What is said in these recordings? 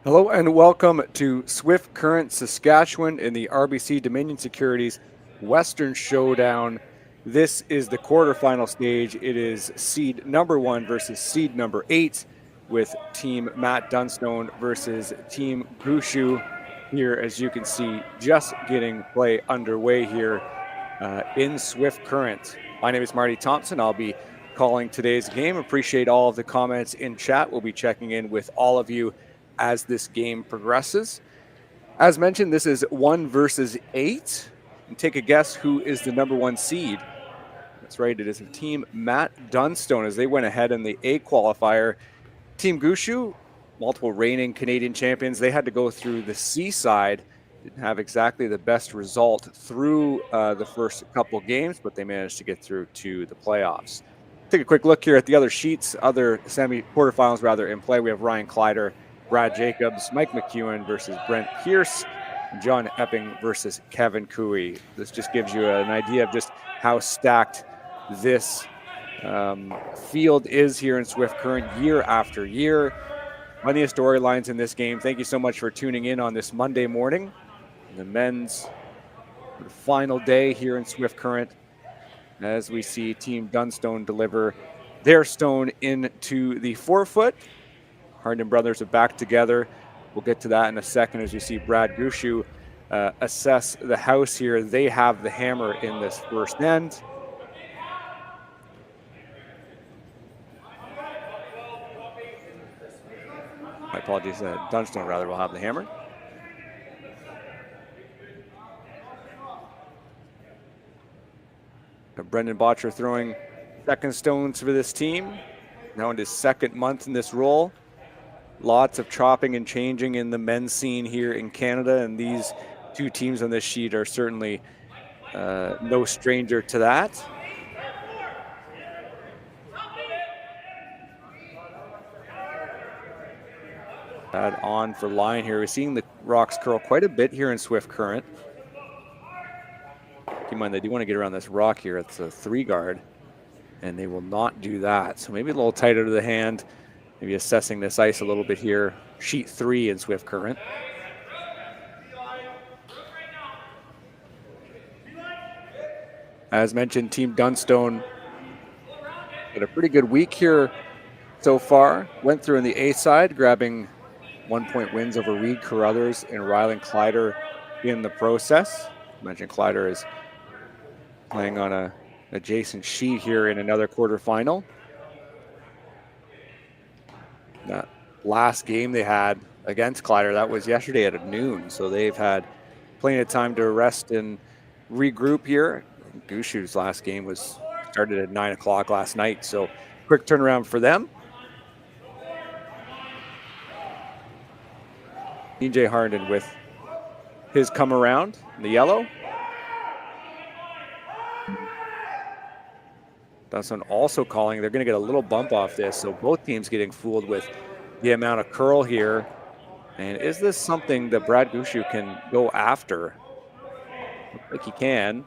Hello and welcome to Swift Current Saskatchewan in the RBC Dominion Securities Western Showdown. This is the quarterfinal stage. It is seed number 1 versus seed number 8 with team Matt Dunstone versus team Gushue here, as you can see, just getting play underway here in Swift Current. My name is Marty Thompson. I'll be calling today's game. Appreciate all of the comments in chat. We'll be checking in with all of you as this game progresses. As mentioned, this is 1 versus 8. And take a guess who is the number 1 seed. That's right, it is team Matt Dunstone as they went ahead in the A qualifier. Team Gushue, multiple reigning Canadian champions, they had to go through the C side. Didn't have exactly the best result through the first couple games, but they managed to get through to the playoffs. Take a quick look here at the other sheets, other quarterfinals rather in play. We have Ryan Kleider, Brad Jacobs, Mike McEwen versus Brent Pierce, and John Epping versus Kevin Cooey. This just gives you an idea of just how stacked this field is here in Swift Current year after year. Plenty of storylines in this game. Thank you so much for tuning in on this Monday morning. The men's final day here in Swift Current as we see Team Dunstone deliver their stone into the forefoot. Harnden brothers are back together. We'll get to that in a second as you see Brad Gushue assess the house here. They have the hammer in this first end. My apologies, Dunstone rather will have the hammer. Brendan Botcher throwing second stones for this team. Now in his second month in this role. Lots of chopping and changing in the men's scene here in Canada, and these two teams on this sheet are certainly no stranger to that. Add on for line here. We're seeing the rocks curl quite a bit here in Swift Current. Keep in mind, they do want to get around this rock here. It's a 3 guard, and they will not do that. So maybe a little tighter to the hand. Maybe assessing this ice a little bit here. Sheet 3 in Swift Current. As mentioned, Team Dunstone had a pretty good week here so far. Went through in the A side, grabbing 1-point wins over Reed Carruthers and Rylan Kleider in the process. I mentioned Kleider is playing on an adjacent sheet here in another quarterfinal. That last game they had against Kleider, that was yesterday at noon. So they've had plenty of time to rest and regroup here. Gushue's last game was started at 9 o'clock last night. So quick turnaround for them. EJ Harnden with his come around in the yellow. Dunstone also calling. They're going to get a little bump off this. So both teams getting fooled with the amount of curl here. And is this something that Brad Gushue can go after? Looks like he can.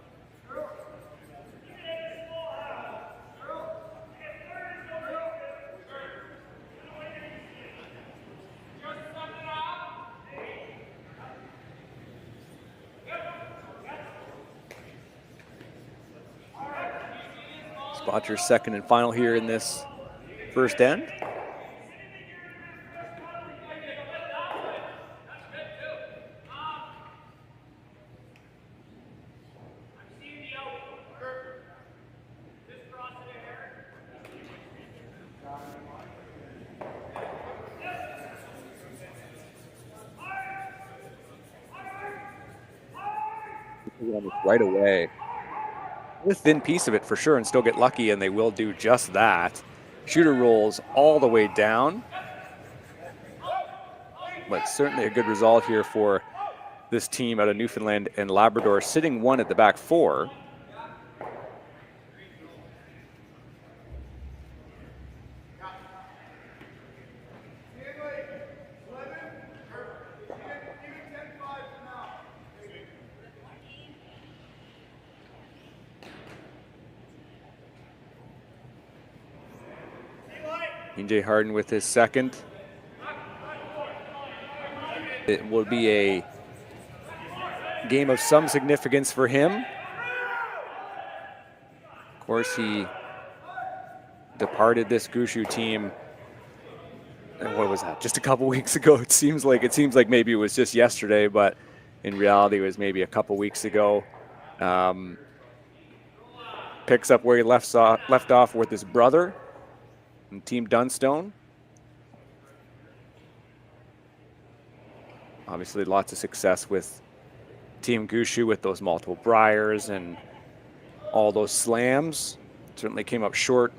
Botcher's second and final here in this first end. Right away. A thin piece of it for sure and still get lucky, and they will do just that. Shooter rolls all the way down. But certainly a good result here for this team out of Newfoundland and Labrador, sitting 1 at the back 4. EJ Harden with his second. it will be a game of some significance for him. Of course, he departed this Gushue team, and what was that, just a couple weeks ago? It seems like maybe it was just yesterday, but in reality it was maybe a couple weeks ago. Picks up where he left off with his brother and Team Dunstone. Obviously lots of success with Team Gushue with those multiple briars and all those slams. Certainly came up short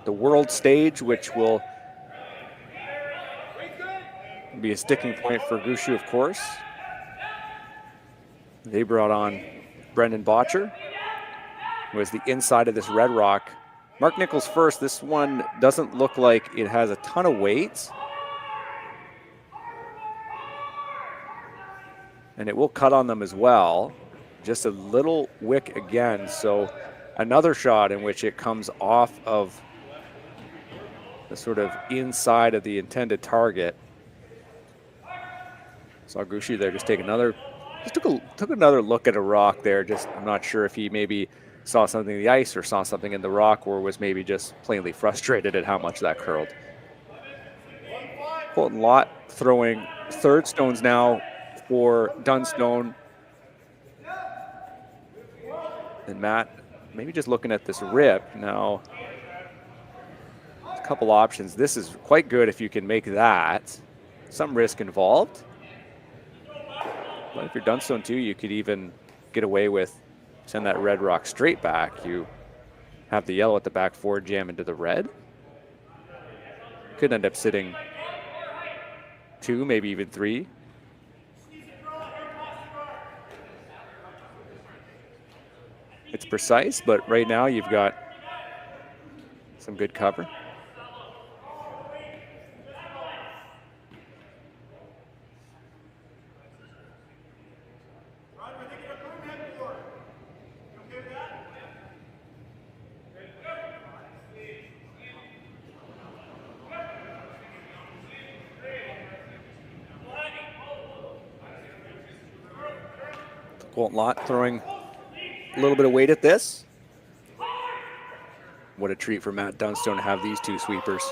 the world stage, which will be a sticking point for Gushue, of course. They brought on Brendan Botcher, who was the inside of this Red Rock. Mark Nichols first. This one doesn't look like it has a ton of weight. And it will cut on them as well. Just a little wick again. So another shot in which it comes off of the sort of inside of the intended target. Saw Gushue there just take another, took another look at a rock there. Just, I'm not sure if he maybe saw something in the ice or saw something in the rock, or was maybe just plainly frustrated at how much that curled. Colton Lott throwing third stones now for Dunstone. And Matt, maybe just looking at this rip now, a couple options. This is quite good if you can make that. Some risk involved. But if you're Dunstone too, you could even get away with send that red rock straight back. You have the yellow at the back forward, jam into the red. Could end up sitting 2, maybe even 3. It's precise, but right now you've got some good cover. Colton Lott throwing a little bit of weight at this. What a treat for Matt Dunstone to have these two sweepers.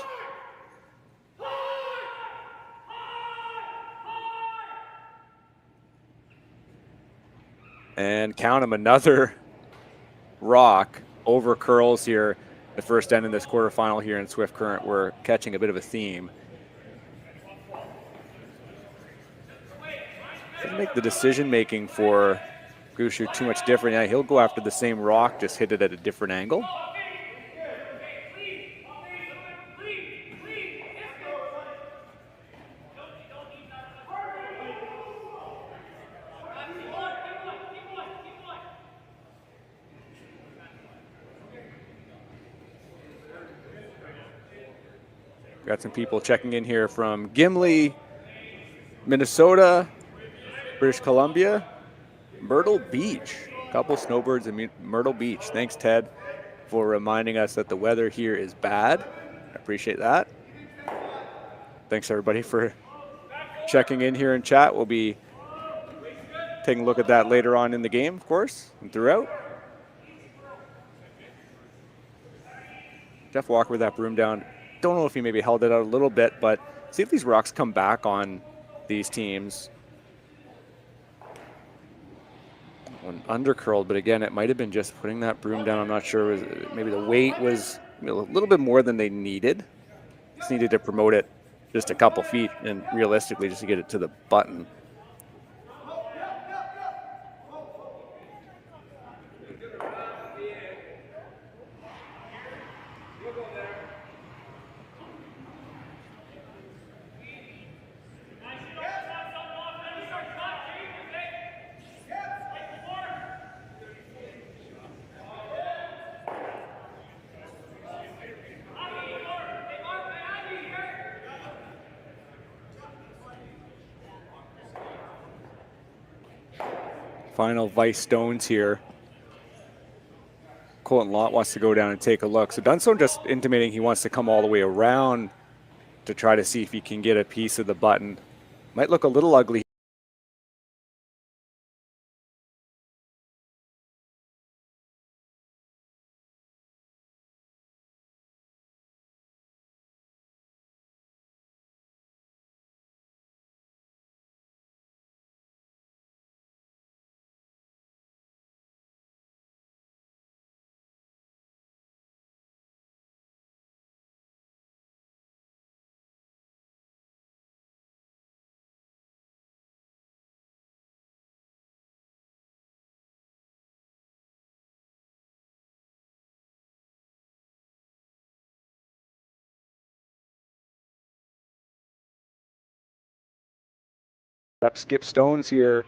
And count him, another rock over curls here. The first end in this quarterfinal here in Swift Current. We're catching a bit of a theme. Doesn't make the decision making for Gushue too much different. Yeah, he'll go after the same rock, just hit it at a different angle. Got some people checking in here from Gimli, Minnesota, British Columbia, Myrtle Beach. A couple snowbirds in Myrtle Beach. Thanks, Ted, for reminding us that the weather here is bad. I appreciate that. Thanks, everybody, for checking in here in chat. We'll be taking a look at that later on in the game, of course, and throughout. Jeff Walker with that broom down. Don't know if he maybe held it out a little bit, but see if these rocks come back on these teams. One undercurled, but again, it might have been just putting that broom down. I'm not sure. Maybe the weight was a little bit more than they needed. Just needed to promote it just a couple feet, and realistically, just to get it to the button. Final vice stones here. Colton Lott wants to go down and take a look. So Dunstone just intimating he wants to come all the way around to try to see if he can get a piece of the button. Might look a little ugly. Up skip stones here.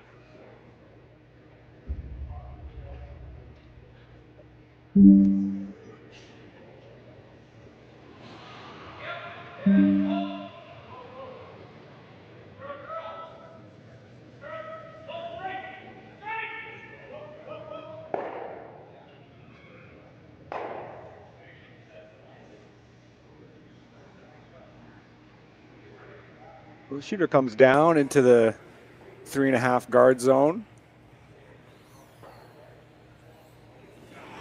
The shooter comes down into the 3.5 guard zone.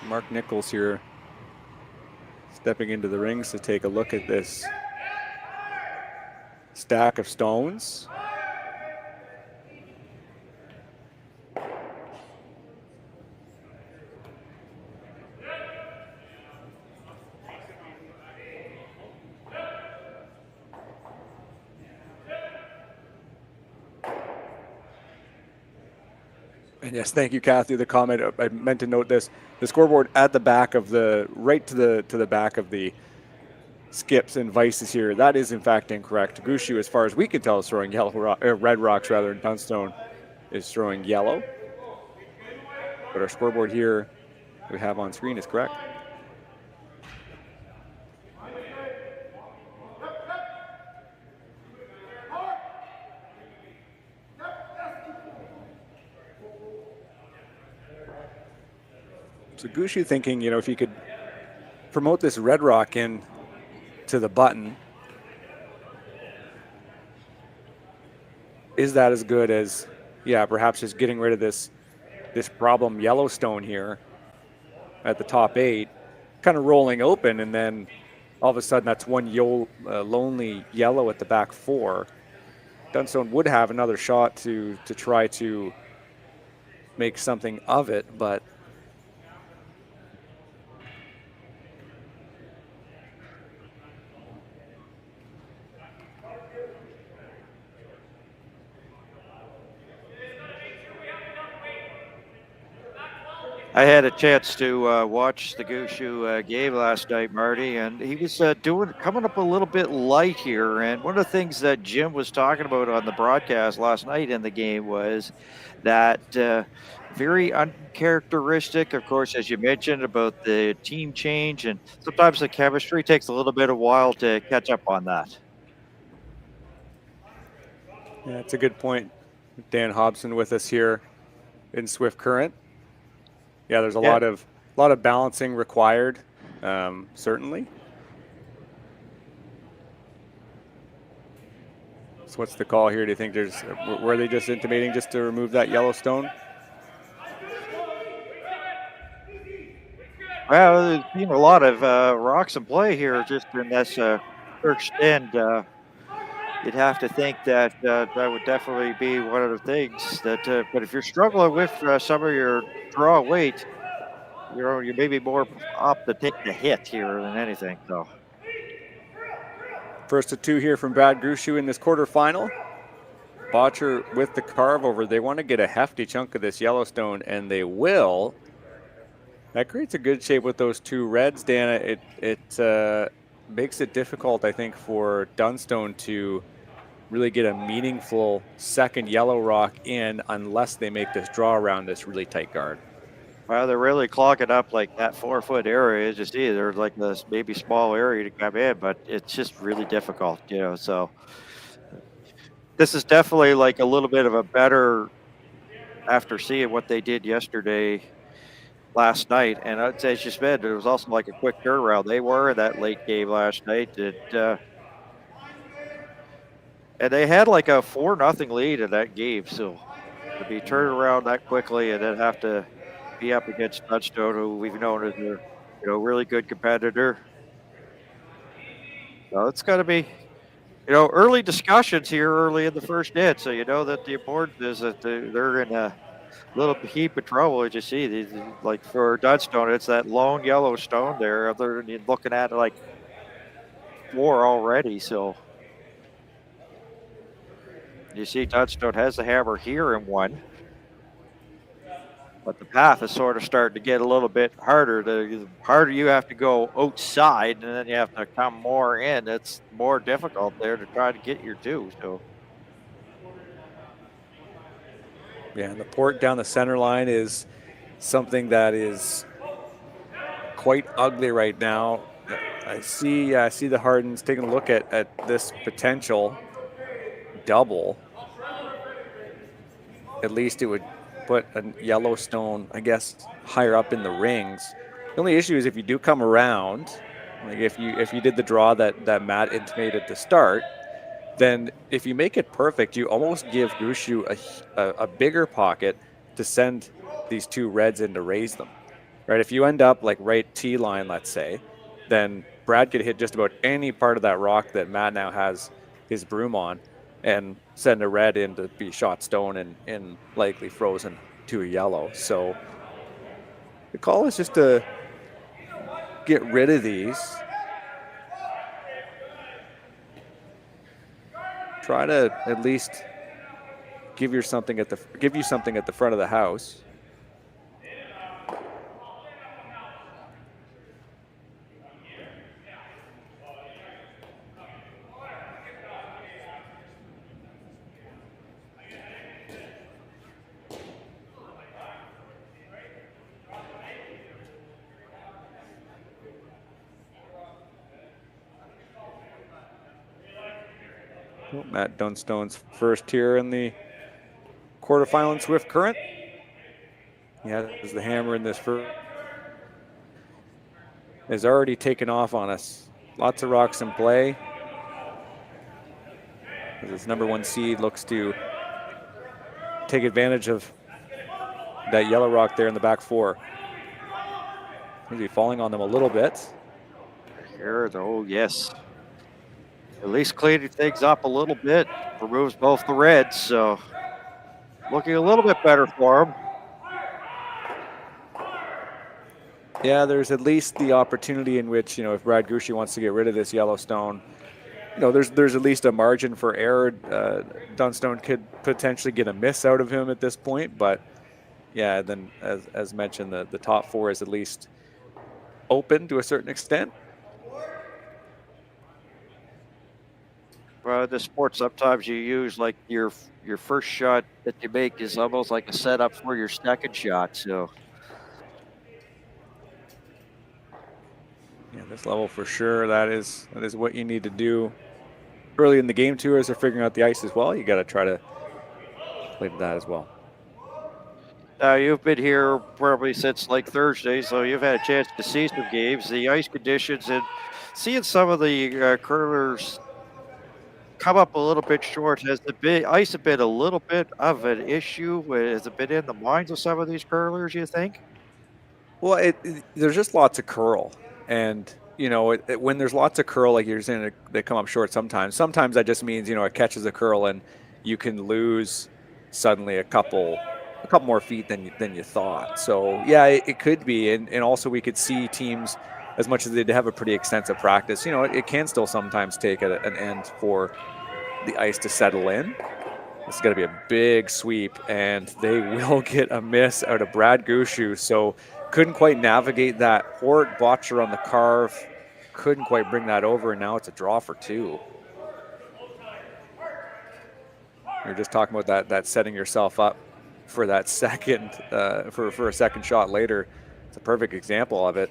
Mark Nichols here stepping into the rings to take a look at this stack of stones. And yes, thank you, Kathy. The comment, I meant to note this: the scoreboard at the back of the right to the back of the skips and vices here. That is in fact incorrect. Gushue, as far as we can tell, is throwing red rocks rather, and Dunstone is throwing yellow. But our scoreboard here we have on screen is correct. So Gushue thinking, if you could promote this red rock in to the button, is that as good as, perhaps just getting rid of this problem Yellowstone here at the top 8, kind of rolling open, and then all of a sudden that's one lonely yellow at the back 4. Dunstone would have another shot to try to make something of it, but I had a chance to watch the Gushue game last night, Marty, and he was coming up a little bit light here. And one of the things that Jim was talking about on the broadcast last night in the game was that very uncharacteristic, of course, as you mentioned, about the team change, and sometimes the chemistry takes a little bit of a while to catch up on that. Yeah, that's a good point. Dan Hobson with us here in Swift Current. Yeah, there's a lot of balancing required, certainly. So what's the call here? Do you think were they just intimating just to remove that Yellowstone? Well, there's been a lot of rocks in play here just in this first end. You'd have to think that that would definitely be one of the things that. But if you're struggling with some of your draw weight, you may be more up to take the hit here than anything. So. First of 2 here from Brad Gushue in this quarterfinal. Botcher with the carve over. They want to get a hefty chunk of this Yellowstone, and they will. That creates a good shape with those 2 reds, Dana. It makes it difficult, I think, for Dunstone to really get a meaningful second yellow rock in unless they make this draw around this really tight guard. Well, they're really clogging up like that 4-foot area. As you see, there's like this maybe small area to come in, but it's just really difficult, so this is definitely like a little bit of a better after seeing what they did yesterday last night. And as you said, it was also like a quick turnaround. They were in that late game last night. And they had like a 4-0 lead in that game. So to be turned around that quickly and then have to be up against Dunstone, who we've known as a really good competitor. So it's got to be early discussions here early in the first hit. So you know that the importance is that they're in a little heap of trouble. As you see, like for Dunstone, it's that lone yellow stone there. Other than looking at it like 4 already. So you see, Dunstone has the hammer here in 1. But the path is sort of starting to get a little bit harder. The harder you have to go outside, and then you have to come more in. It's more difficult there to try to get your 2. So, Yeah, and the port down the center line is something that is quite ugly right now. I see the Hardens taking a look at this potential double. At least it would put a Yellowstone, I guess, higher up in the rings. The only issue is if you do come around, like if you did the draw that Matt intimated to start, then if you make it perfect, you almost give Gushue a bigger pocket to send these 2 reds in to raise them, right? If you end up like right T line, let's say, then Brad could hit just about any part of that rock that Matt now has his broom on and send a red in to be shot stone and likely frozen to a yellow. So the call is just to get rid of these. Try to at least give you something at the front of the house. Matt Dunstone's first here in the quarterfinal in Swift Current. He has the hammer in this first. Has already taken off on us. Lots of rocks in play. As this number 1 seed looks to take advantage of that yellow rock there in the back 4. He's be falling on them a little bit. Here, though, yes. At least cleaning things up a little bit. Removes both the reds, so looking a little bit better for him. Yeah, there's at least the opportunity in which, if Brad Gushue wants to get rid of this Yellowstone, there's at least a margin for error. Dunstone could potentially get a miss out of him at this point, but yeah, then as mentioned, the top 4 is at least open to a certain extent. Well, the sport, sometimes you use like your first shot that you make is almost like a setup for your second shot. So, yeah, this level for sure. That is what you need to do early in the game too, as they're figuring out the ice as well. You got to try to play to that as well. Now, you've been here probably since like Thursday, so you've had a chance to see some games. The ice conditions and seeing some of the curlers come up a little bit short. Has the ice been a little bit of an issue? Has it been in the minds of some of these curlers, you think? Well, there's just lots of curl. And, when there's lots of curl, like you're saying, they come up short sometimes. Sometimes that just means, it catches a curl and you can lose suddenly a couple more feet than you thought. So, yeah, it could be. And also we could see teams, as much as they have a pretty extensive practice, it can still sometimes take an end for the ice to settle in. This is going to be a big sweep, and they will get a miss out of Brad Gushue. So couldn't quite navigate that port. Botcher on the carve. Couldn't quite bring that over, and now it's a draw for 2. You're just talking about that setting yourself up for that second, for a second shot later. It's a perfect example of it.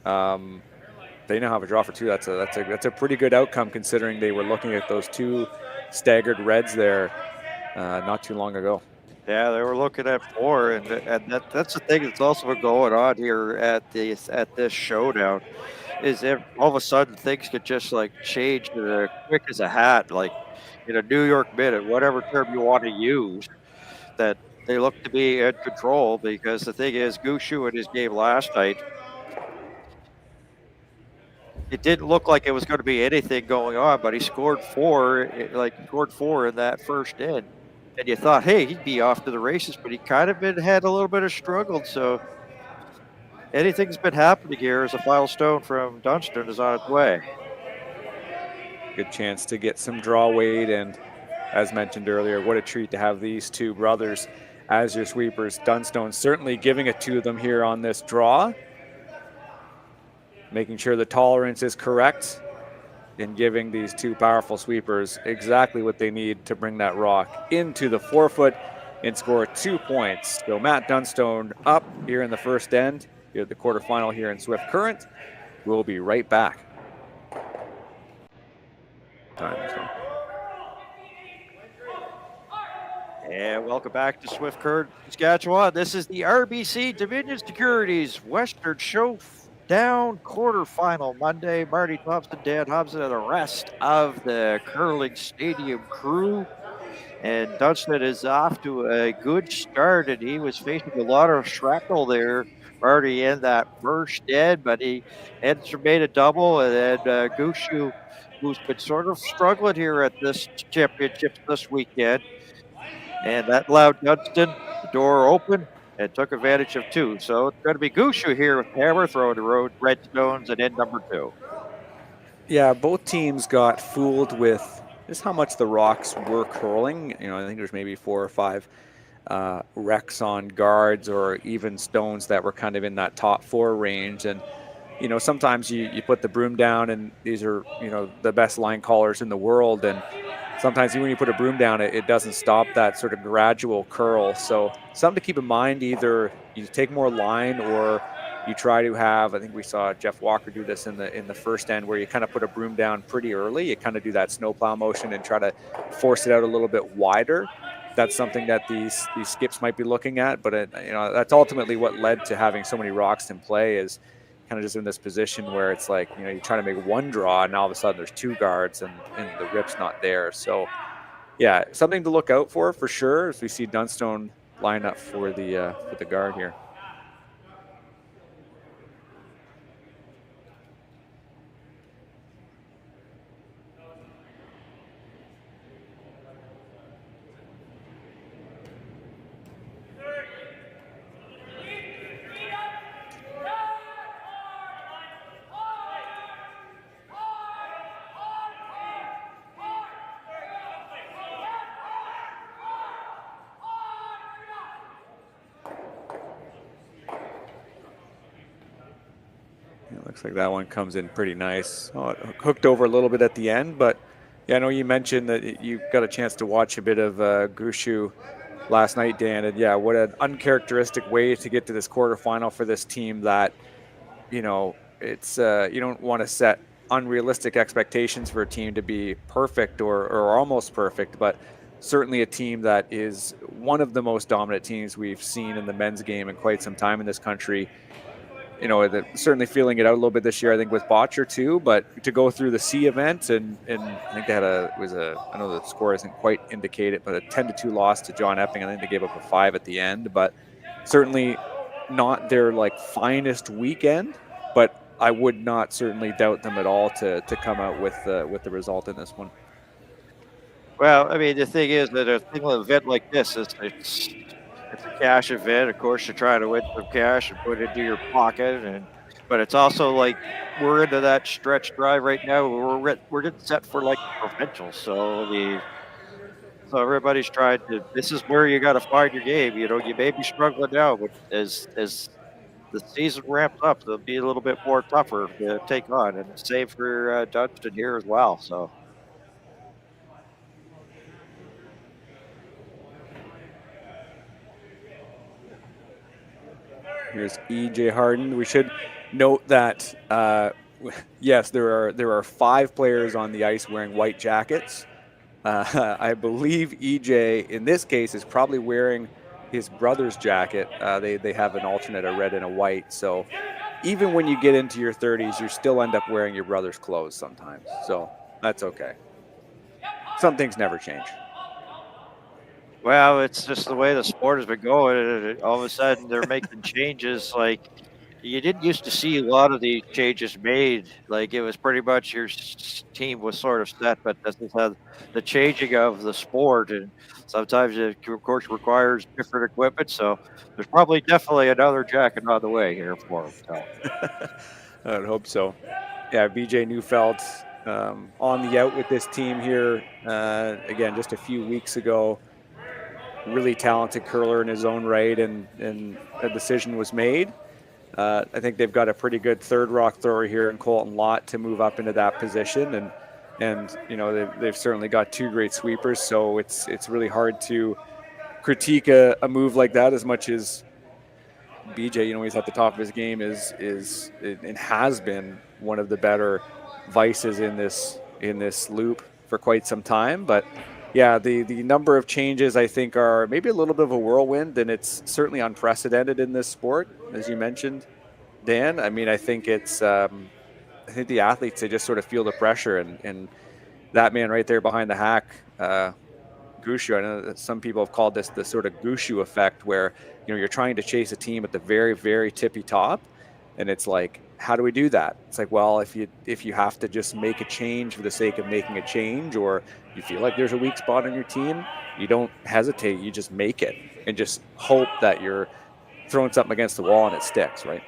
They now have a draw for 2. That's a pretty good outcome considering they were looking at those 2 staggered reds there not too long ago. Yeah, they were looking at 4, and that's the thing that's also been going on here at this showdown. is all of a sudden things could just like change quick as a hat, like in a New York minute, whatever term you want to use, that they look to be in control. Because the thing is, Gushue in his game last night, it didn't look like it was going to be anything going on, but he scored four in that first inning. And you thought, hey, he'd be off to the races, but he kind of had a little bit of struggle. So anything's been happening here as a final stone from Dunstone is on its way. Good chance to get some draw weight, and as mentioned earlier, what a treat to have these two brothers as your sweepers. Dunstone certainly giving it to them here on this draw, making sure the tolerance is correct and giving these two powerful sweepers exactly what they need to bring that rock into the forefoot and score 2 points. So Matt Dunstone up here in the first end, here at the quarterfinal here in Swift Current. We'll be right back. And welcome back to Swift Current, Saskatchewan. This is the RBC Dominion Securities Western Showdown quarterfinal Monday. Marty, Thompson, Dan Hobson, and the rest of the curling stadium crew. And Dunstone is off to a good start, and he was facing a lot of shrapnel there, Marty, in that first end, but he made a double, and then Gushue, who's been sort of struggling here at this championship this weekend, and that allowed Dunstone the door open and took advantage of two. So it's going to be Gushue here with hammer throwing the road red stones and end number 2. Yeah, both teams got fooled with just how much the rocks were curling. You know, I think there's maybe 4 or 5 wrecks on guards or even stones that were kind of in that top 4 range. And, you know, sometimes you put the broom down, and these are, you know, the best line callers in the world. And sometimes when you put a broom down, it doesn't stop that sort of gradual curl. So something to keep in mind, either you take more line or you try to have, I think we saw Jeff Walker do this in the first end, where you kind of put a broom down pretty early. You kind of do that snowplow motion and try to force it out a little bit wider. That's something that these skips might be looking at, but you know, that's ultimately what led to having so many rocks in play, is kind of just in this position where it's like, you know, you try to make one draw and all of a sudden there's 2 guards and the rip's not there. So yeah, something to look out for sure, as we see Dunstone line up for the guard here. Looks like that one comes in pretty nice. Oh, it hooked over a little bit at the end, but yeah, I know you mentioned that you got a chance to watch a bit of Gushue last night, Dan, and yeah, what an uncharacteristic way to get to this quarterfinal for this team. That, you know, it's you don't want to set unrealistic expectations for a team to be perfect or almost perfect, but certainly a team that is one of the most dominant teams we've seen in the men's game in quite some time in this country. You know, certainly feeling it out a little bit this year, I think, with Botcher too, but to go through the C event, and I think they had I know the score isn't quite indicated, but a 10-2 loss to John Epping. I think they gave up a 5 at the end, but certainly not their like finest weekend, but I would not certainly doubt them at all to come out with the result in this one. Well, I mean, the thing is that an event like this is it's a cash event. Of course, you try to win some cash and put it into your pocket, but it's also like we're into that stretch drive right now. We're getting set for like provincials, so everybody's trying to. This is where you got to find your game. You know, you may be struggling now, but as the season ramps up, it'll be a little bit more tougher to take on, and same for Dunstone here as well. So. Here's E.J. Harden. We should note that, yes, there are 5 players on the ice wearing white jackets. I believe E.J. in this case is probably wearing his brother's jacket. They have an alternate, a red and a white. So even when you get into your 30s, you still end up wearing your brother's clothes sometimes. So that's okay. Some things never change. Well, it's just the way the sport has been going. All of a sudden, they're making changes. Like you didn't used to see a lot of these changes made. Like it was pretty much your team was sort of set, but this is how the changing of the sport, and sometimes it of course requires different equipment. So there's probably definitely another jacket on the way here for them. So. I would hope so. Yeah, BJ Neufeld on the out with this team here. Again, just a few weeks ago. Really talented curler in his own right, and a decision was made. I think they've got a pretty good third rock thrower here in Colton Lott to move up into that position, and you know they've certainly got two great sweepers, so it's really hard to critique a move like that as much as BJ. You know, he's at the top of his game, is and has been one of the better vices in this loop for quite some time, but. Yeah, the number of changes I think are maybe a little bit of a whirlwind, and it's certainly unprecedented in this sport, as you mentioned, Dan. I mean, I think it's I think the athletes, they just sort of feel the pressure, and that man right there behind the hack, Gushue. I know that some people have called this the sort of Gushue effect, where you're trying to chase a team at the very, very tippy top, and it's like, how do we do that? It's like, well, if you have to just make a change for the sake of making a change, or you feel like there's a weak spot on your team, you don't hesitate. You just make it and just hope that you're throwing something against the wall and it sticks, right?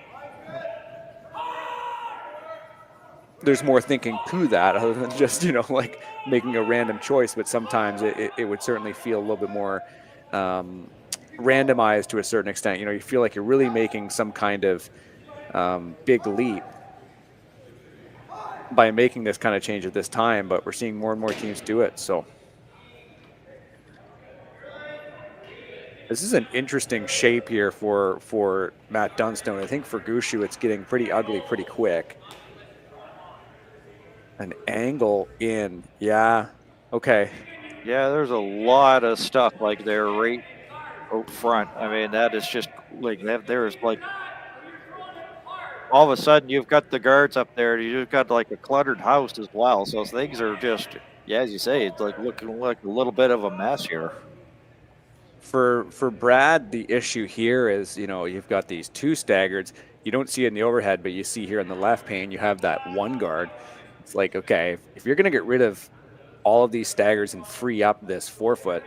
There's more thinking to that other than just, like making a random choice, but sometimes it would certainly feel a little bit more randomized to a certain extent. You feel like you're really making some kind of big leap by making this kind of change at this time, but we're seeing more and more teams do it. So this is an interesting shape here for Matt Dunstone. I think for Gushue, it's getting pretty ugly pretty quick. An angle in, yeah, okay. Yeah, there's a lot of stuff like there right out front. I mean, that is just like there's like all of a sudden you've got the guards up there. You've got like a cluttered house as well. So things are just, yeah, as you say, it's like looking like a little bit of a mess here. For Brad, the issue here is, you've got these two staggards. You don't see it in the overhead, but you see here in the left pane, you have that one guard. It's like, okay, if you're going to get rid of all of these staggers and free up this 4-foot,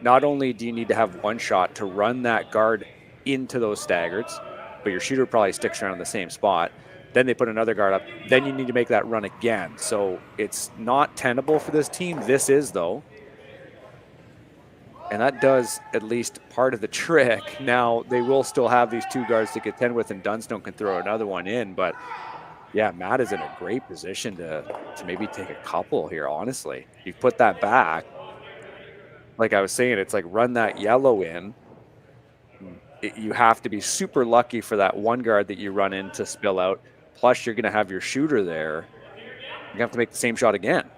not only do you need to have one shot to run that guard into those staggards, but your shooter probably sticks around in the same spot. Then they put another guard up. Then you need to make that run again. So it's not tenable for this team. This is, though. And that does at least part of the trick. Now, they will still have these two guards to contend with, and Dunstone can throw another one in. But, yeah, Matt is in a great position to maybe take a couple here, honestly. You put that back. Like I was saying, it's like run that yellow in. You have to be super lucky for that one guard that you run in to spill out. Plus, you're going to have your shooter there. You have to make the same shot again.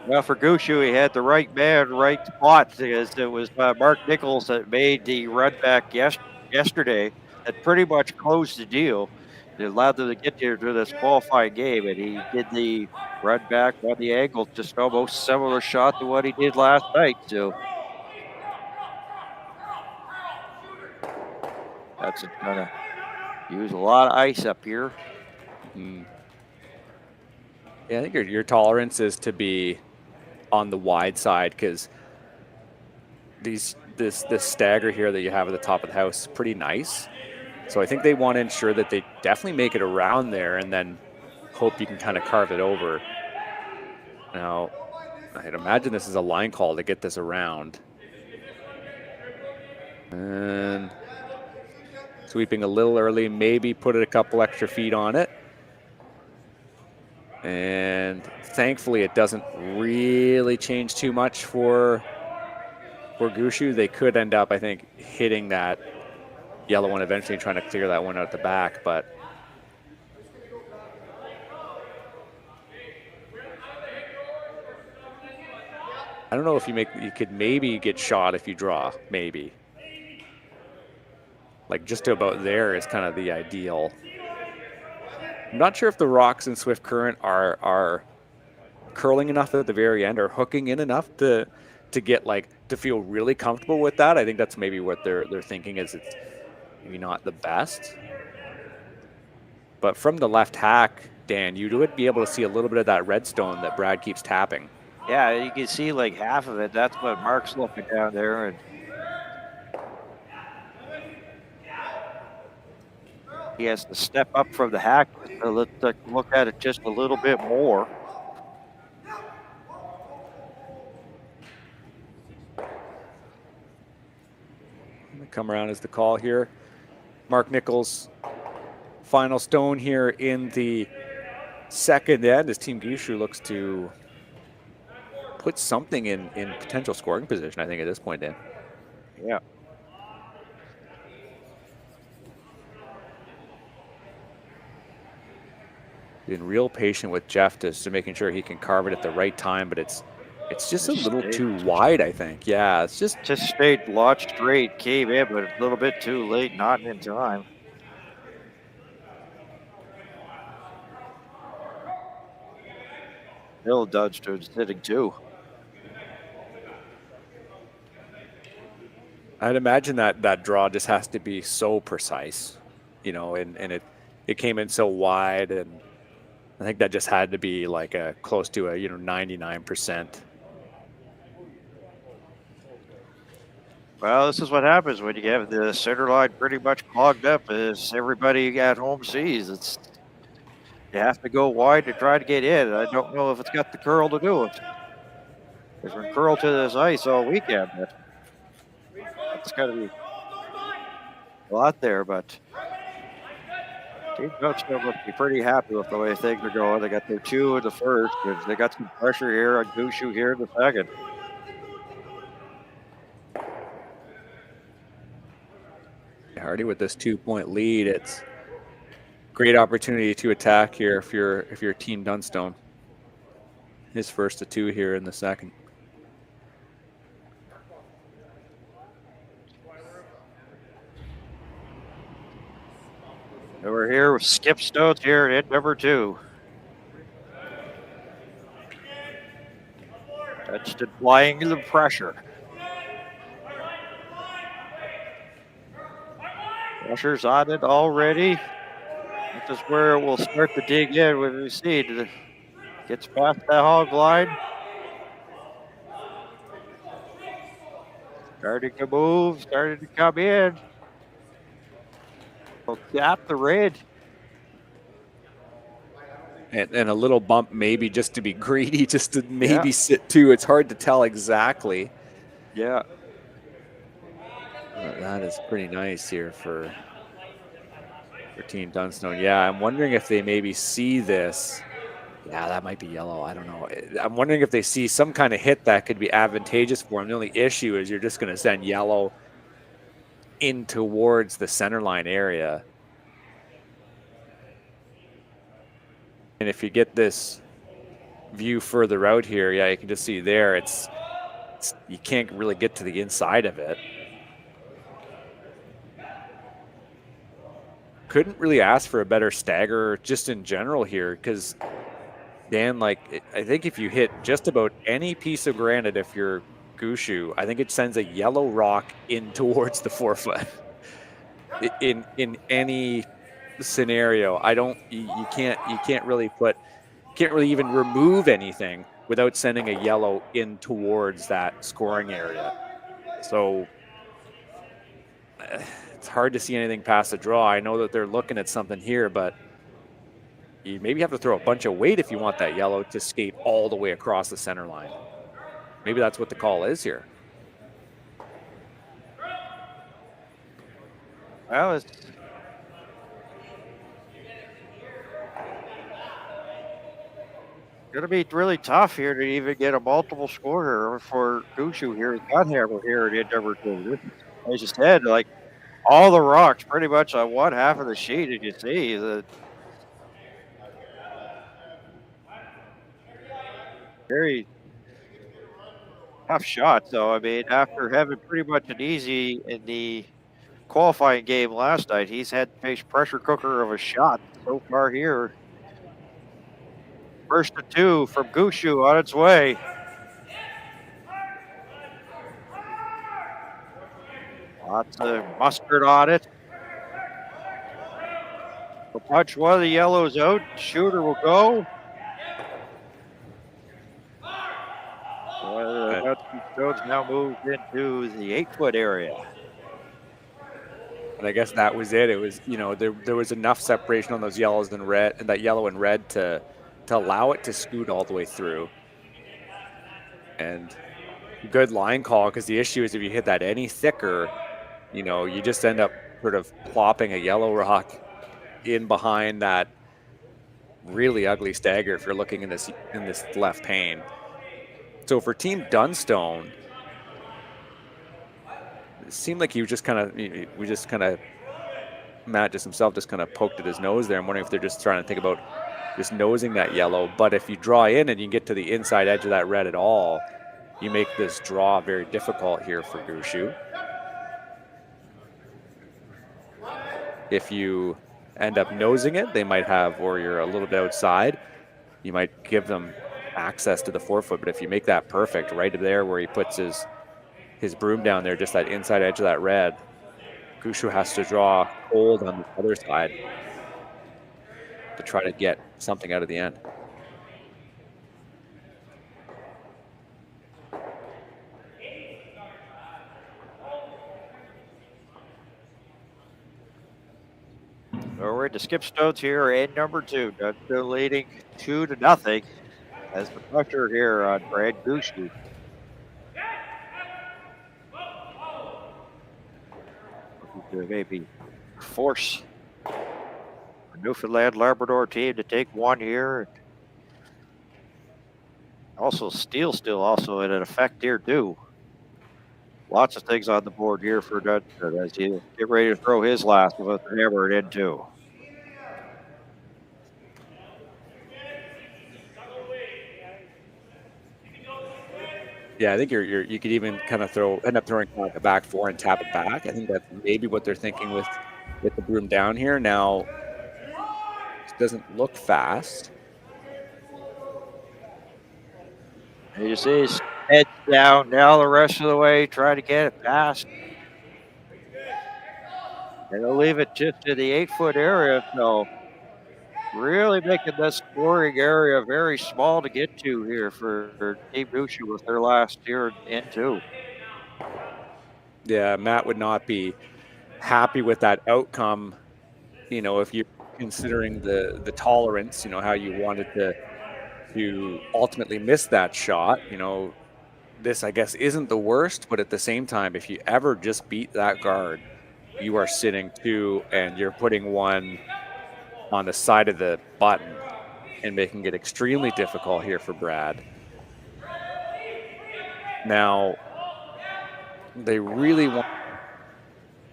Well, for Gushue, he had the right man, right spot, because it was Mark Nichols that made the run back yesterday that pretty much closed the deal. It allowed them to get here to this qualifying game, and he did the run back on the angle, just almost similar shot to what he did last night. So that's going to use a lot of ice up here. Yeah, I think your tolerance is to be on the wide side, because this stagger here that you have at the top of the house is pretty nice. So I think they want to ensure that they definitely make it around there and then hope you can kind of carve it over. Now, I'd imagine this is a line call to get this around. And sweeping a little early, maybe put it a couple extra feet on it. And thankfully, it doesn't really change too much for Gushue. They could end up, I think, hitting that yellow one eventually, trying to clear that one out the back. But I don't know if you could maybe get shot if you draw, maybe. like just about there is kind of the ideal. I'm not sure if the rocks in Swift Current are curling enough at the very end or hooking in enough to get like to feel really comfortable with that. I think that's maybe what they're thinking is it's maybe not the best. But from the left hack, Dan, you would be able to see a little bit of that redstone that Brad keeps tapping. Yeah, you can see like half of it. That's what Mark's looking down there. And he has to step up from the hack to look at it just a little bit more. Come around is the call here. Mark Nichols, final stone here in the second end as Team Gushue looks to put something in potential scoring position, I think, at this point, Dan. Yeah. Been real patient with Jeff to making sure he can carve it at the right time, but it's just a little too wide, I think. Yeah, it's just stayed launched straight, came in, but a little bit too late, not in time. Bill Dunstone's sitting too. I'd imagine that draw just has to be so precise, you know, and it came in so wide, and I think that just had to be like a close to a 99%. Well, this is what happens when you have the center line pretty much clogged up, as everybody at home sees. It's you have to go wide to try to get in. I don't know if it's got the curl to do it. It's been curled to this ice all weekend, but it's got to be a lot there. But Team Dunstone must be pretty happy with the way things are going. They got their 2 in the first, and they got some pressure here on Gushue here in the second. Hardy with this 2-point lead, it's great opportunity to attack here if you're Team Dunstone. His first of 2 here in the second. And we're here with Skip Stones here at number 2. Touched it flying in the pressure. Pressure's on it already. This is where we'll start to dig in when we see it gets past that hog line. Starting to move, starting to come in. We'll tap the red. And a little bump maybe just to be greedy, just to maybe sit 2. It's hard to tell exactly. Yeah. That is pretty nice here for Team Dunstone. Yeah, I'm wondering if they maybe see this. Yeah, that might be yellow. I don't know. I'm wondering if they see some kind of hit that could be advantageous for them. The only issue is you're just going to send yellow in towards the center line area. And if you get this view further out here, yeah, you can just see there, it's you can't really get to the inside of it. Couldn't really ask for a better stagger just in general here, because Dan, like, I think if you hit just about any piece of granite, if you're Gushue, I think it sends a yellow rock in towards the 4-foot. In any scenario, you can't really even remove anything without sending a yellow in towards that scoring area. So it's hard to see anything past the draw. I know that they're looking at something here, but you maybe have to throw a bunch of weight if you want that yellow to skate all the way across the center line. Maybe that's what the call is here. Well, it's going to be really tough here to even get a multiple scorer for Gushue here. Gunhammer here at number 2. As you said, like all the rocks pretty much on one half of the sheet, and you see the very tough shot. So, I mean, after having pretty much an easy in the qualifying game last night. He's had to face pressure cooker of a shot so far here. First to 2 from Gushue on its way. Lots of mustard on it. We'll punch one of the yellows out. Shooter will go. Jones now moves into the 8-foot area. And I guess that was it. It was, you know, there was enough separation on those yellows and red, and that yellow and red to allow it to scoot all the way through. And good line call, because the issue is if you hit that any thicker, you know, you just end up sort of plopping a yellow rock in behind that really ugly stagger if you're looking in this left pane. So for Team Dunstone, it seemed like he was just kind of, Matt just himself just kind of poked at his nose there. I'm wondering if they're just trying to think about just nosing that yellow. But if you draw in and you get to the inside edge of that red at all, you make this draw very difficult here for Gushue. If you end up nosing it, they might have, or you're a little bit outside, you might give them access to the 4-foot. But if you make that perfect right there where he puts his broom down there, just that inside edge of that red, Gushue has to draw cold on the other side to try to get something out of the end. So we're into skip stones here in number 2. Dunstone leading 2-0 as the pressure here on Brad Gushue. Maybe force the Newfoundland Labrador team to take one here. Also, steel still also in effect here too. Lots of things on the board here for Dunstone as he get ready to throw his last with the hammer it in too. Yeah, I think you could even kind of end up throwing a back 4 and tap it back. I think that's maybe what they're thinking with the broom down here. Now, it doesn't look fast. You see his head down now the rest of the way, trying to get it past. And they'll leave it just to the 8-foot area, so really making this scoring area very small to get to here for Team Gushue with their last year in 2. Yeah, Matt would not be happy with that outcome, you know, if you're considering the tolerance, you know, how you wanted to ultimately miss that shot. You know, this, I guess, isn't the worst, but at the same time, if you ever just beat that guard, you are sitting 2 and you're putting one on the side of the button and making it extremely difficult here for Brad. Now, they really want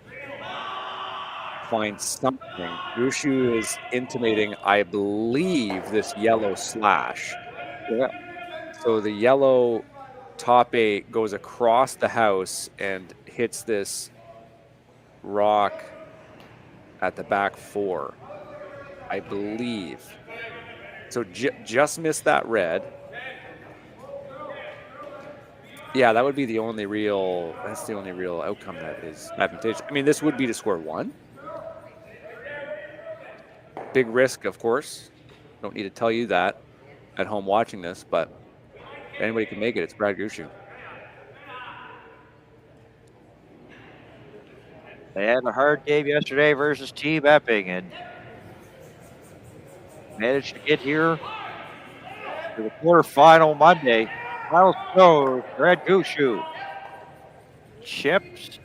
to find something. Gushue is intimating, I believe, this yellow slash. Yeah. So the yellow top 8 goes across the house and hits this rock at the back 4, I believe. So just missed that red. Yeah, that would be the only real, that's the only real outcome that is advantageous. I mean, this would be to score 1. Big risk, of course. Don't need to tell you that at home watching this, but if anybody can make it, it's Brad Gushue. They had a hard game yesterday versus Team Epping and managed to get here to the quarterfinal Monday. Final score, Brad Gushue. Chips,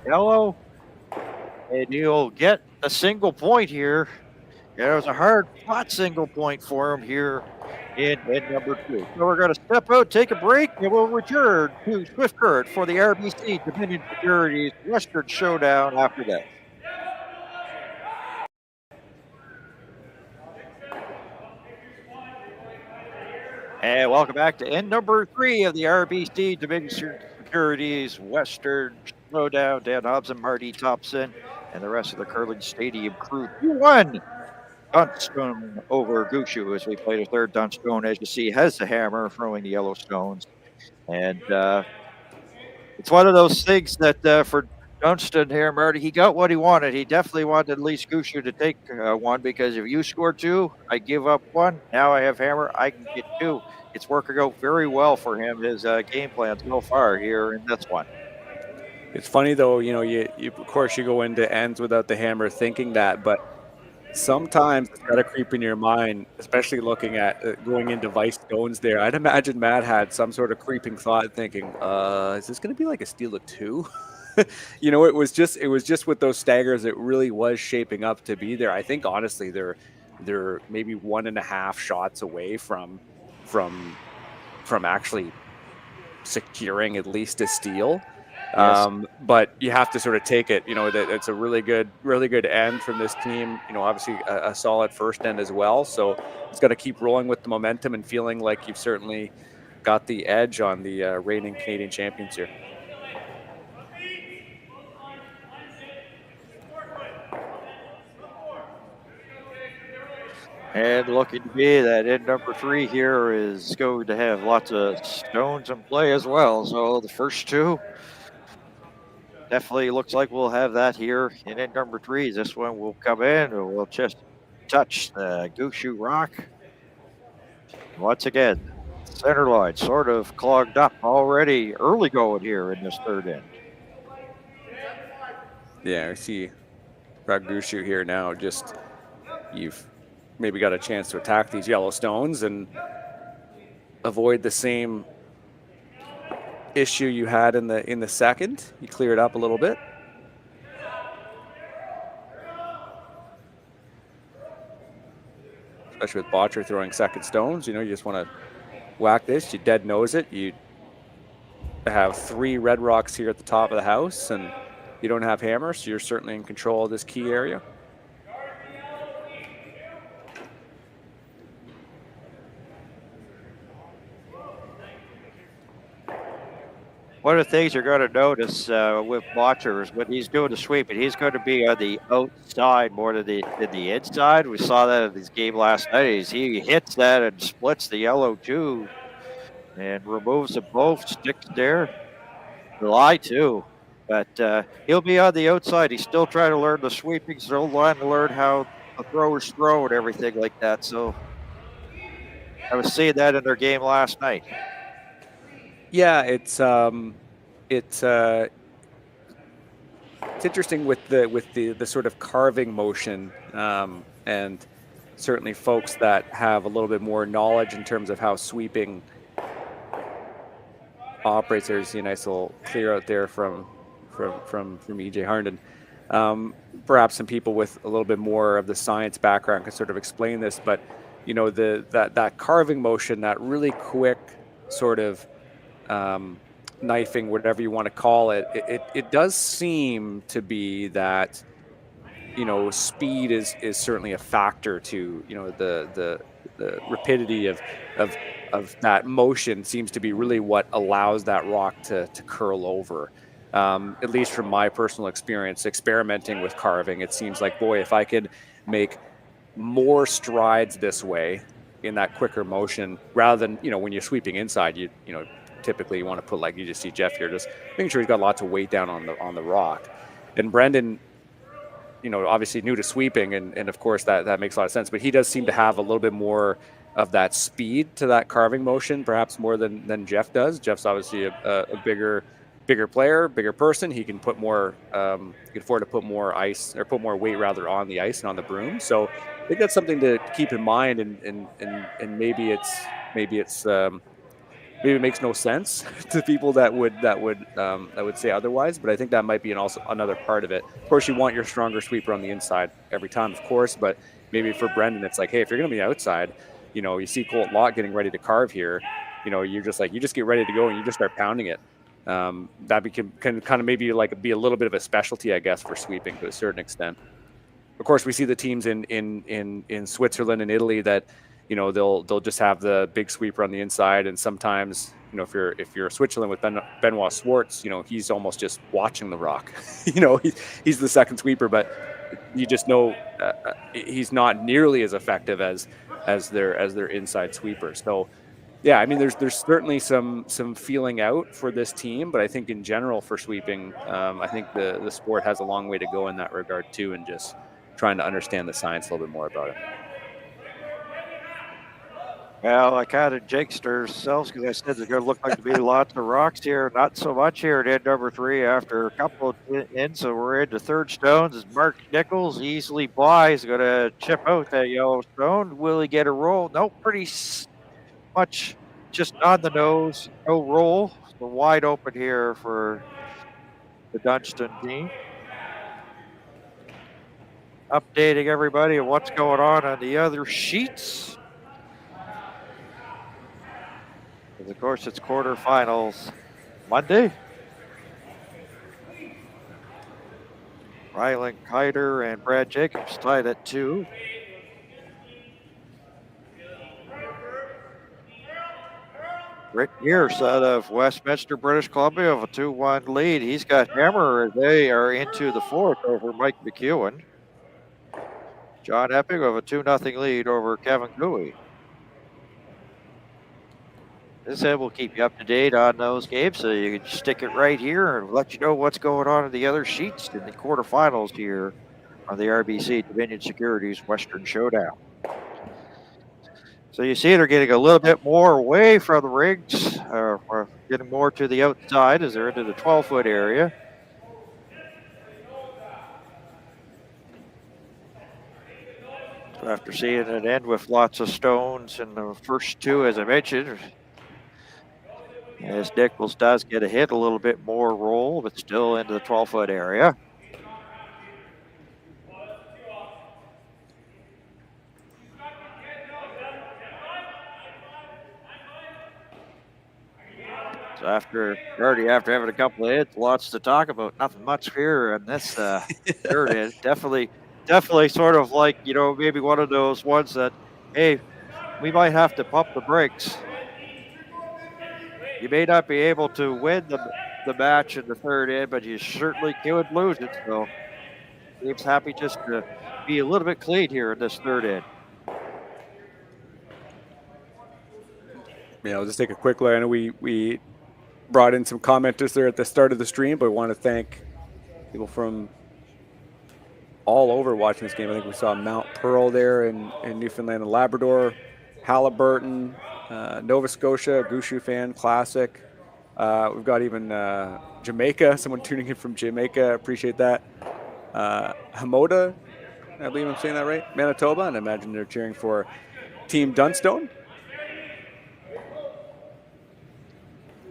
yellow, and he'll get a single point here. Yeah, it was a hard-fought single point for him here in number 2. So we're going to step out, take a break, and we'll return to Swift Current for the RBC Dominion Securities Western Showdown after that. And welcome back to end number 3 of the RBC Dominion Securities Western Showdown. Dan Hobson, Marty, Thompson, and the rest of the curling stadium crew. 2-1. Dunstone over Gushue as we play the third. Dunstone, as you see, has the hammer, throwing the yellow stones. And it's one of those things that for Dunstone here, Marty, he got what he wanted. He definitely wanted at least Gushue to take one, because if you score two, I give up one. Now I have hammer, I can get two. It's working out very well for him, his game plan so far here in this one. It's funny though, you of course you go into ends without the hammer thinking that, but sometimes it's got to creep in your mind, especially looking at going into vice stones there. I'd imagine Matt had some sort of creeping thought thinking, is this going to be like a steal of two? It was just with those staggers, it really was shaping up to be there. I think honestly they're maybe 1.5 shots away from actually securing at least a steal. Yes. But you have to sort of take it, that it's a really good end from this team, obviously a solid first end as well. So it's got to keep rolling with the momentum and feeling like you've certainly got the edge on the reigning Canadian champions here. And looking to be that end number 3 here is going to have lots of stones in play as well. So the first two definitely looks like we'll have that here in end number 3. This one will come in and we'll just touch the Gushue rock. Once again, center line sort of clogged up already early going here in this third end. Yeah, I see Gushue here now. Just you've maybe got a chance to attack these yellow stones and avoid the same issue you had in the second. You clear it up a little bit. Especially with Botcher throwing second stones, you just want to whack this. You dead nose it. You have 3 red rocks here at the top of the house, and you don't have hammer, so you're certainly in control of this key area. One of the things you're going to notice with Botcher is when he's doing the sweep, and he's going to be on the outside more than the inside. We saw that in his game last night. He hits that and splits the yellow too, and removes them both, sticks there. Lie too, but he'll be on the outside. He's still trying to learn the sweeping, still trying to learn how the throwers throw and everything like that. So I was seeing that in their game last night. Yeah, it's interesting with the sort of carving motion, and certainly folks that have a little bit more knowledge in terms of how sweeping operates. There's a nice little clear out there from EJ Harnden. Perhaps some people with a little bit more of the science background can sort of explain this, but that carving motion, that really quick sort of knifing, whatever you want to call it, it does seem to be that speed is certainly a factor to the rapidity of that motion seems to be really what allows that rock to curl over. At least from my personal experience experimenting with carving, it seems like, boy, if I could make more strides this way in that quicker motion rather than when you're sweeping inside, you typically you want to put, like you just see Jeff here, just making sure he's got lots of weight down on the rock. And Brendan, obviously new to sweeping, and of course that makes a lot of sense, but he does seem to have a little bit more of that speed to that carving motion, perhaps more than Jeff does. Jeff's obviously a bigger player, bigger person. He can put more, he can afford to put more ice, or put more weight rather, on the ice and on the broom. So I think that's something to keep in mind, and maybe it makes no sense to people that would say otherwise, but I think that might be also another part of it. Of course, you want your stronger sweeper on the inside every time, of course, but maybe for Brendan, it's like, hey, if you're going to be outside, you see Colt Lott getting ready to carve here, you just get ready to go and you just start pounding it. That can kind of maybe like be a little bit of a specialty, I guess, for sweeping to a certain extent. Of course, we see the teams in Switzerland and Italy that they'll just have the big sweeper on the inside, and sometimes if you're Switzerland with Benoit Swartz, he's almost just watching the rock. He's the second sweeper, but you just know he's not nearly as effective as their inside sweeper. So yeah, I mean, there's certainly some feeling out for this team, but I think in general for sweeping, I think the sport has a long way to go in that regard too, and just trying to understand the science a little bit more about it. Well, I kind of jinxed ourselves because I said there's going to look like to be lots of rocks here. Not so much here at end number 3 after a couple of ends. So we're into third stones as Mark Nichols easily by. He's going to chip out that yellow stone. Will he get a roll? No, pretty much just on the nose. No roll. So wide open here for the Dunstone team. Updating everybody on what's going on the other sheets. Of course, it's quarterfinals Monday. Rylan Kiter and Brad Jacobs tied at 2. Rick Gears out of Westminster, British Columbia, of a 2-1 lead. He's got hammer as they are into the 4th over Mike McEwen. John Epping of a 2-0 lead over Kevin Gushue. This will keep you up to date on those games, so you can stick it right here and let you know what's going on in the other sheets in the quarterfinals here on the RBC Dominion Securities Western Showdown. So you see they're getting a little bit more away from the rigs, or getting more to the outside as they're into the 12-foot area. So after seeing it end with lots of stones in the first 2, as I mentioned, as Nichols does get a hit, a little bit more roll, but still into the 12-foot area. So after having a couple of hits, lots to talk about. Nothing much here in this third hit. Definitely sort of like, maybe one of those ones that, hey, we might have to pump the brakes. You may not be able to win the match in the third end, but you certainly could lose it. So team's happy just to be a little bit clean here in this third end. I'll just take a quick look. I know we brought in some commenters there at the start of the stream, but I want to thank people from all over watching this game. I think we saw Mount Pearl there in Newfoundland and Labrador, Halliburton, Nova Scotia, Gushue fan, classic. We've got even Jamaica, someone tuning in from Jamaica. Appreciate that. Hamoda, I believe I'm saying that right, Manitoba, and I imagine they're cheering for Team Dunstone.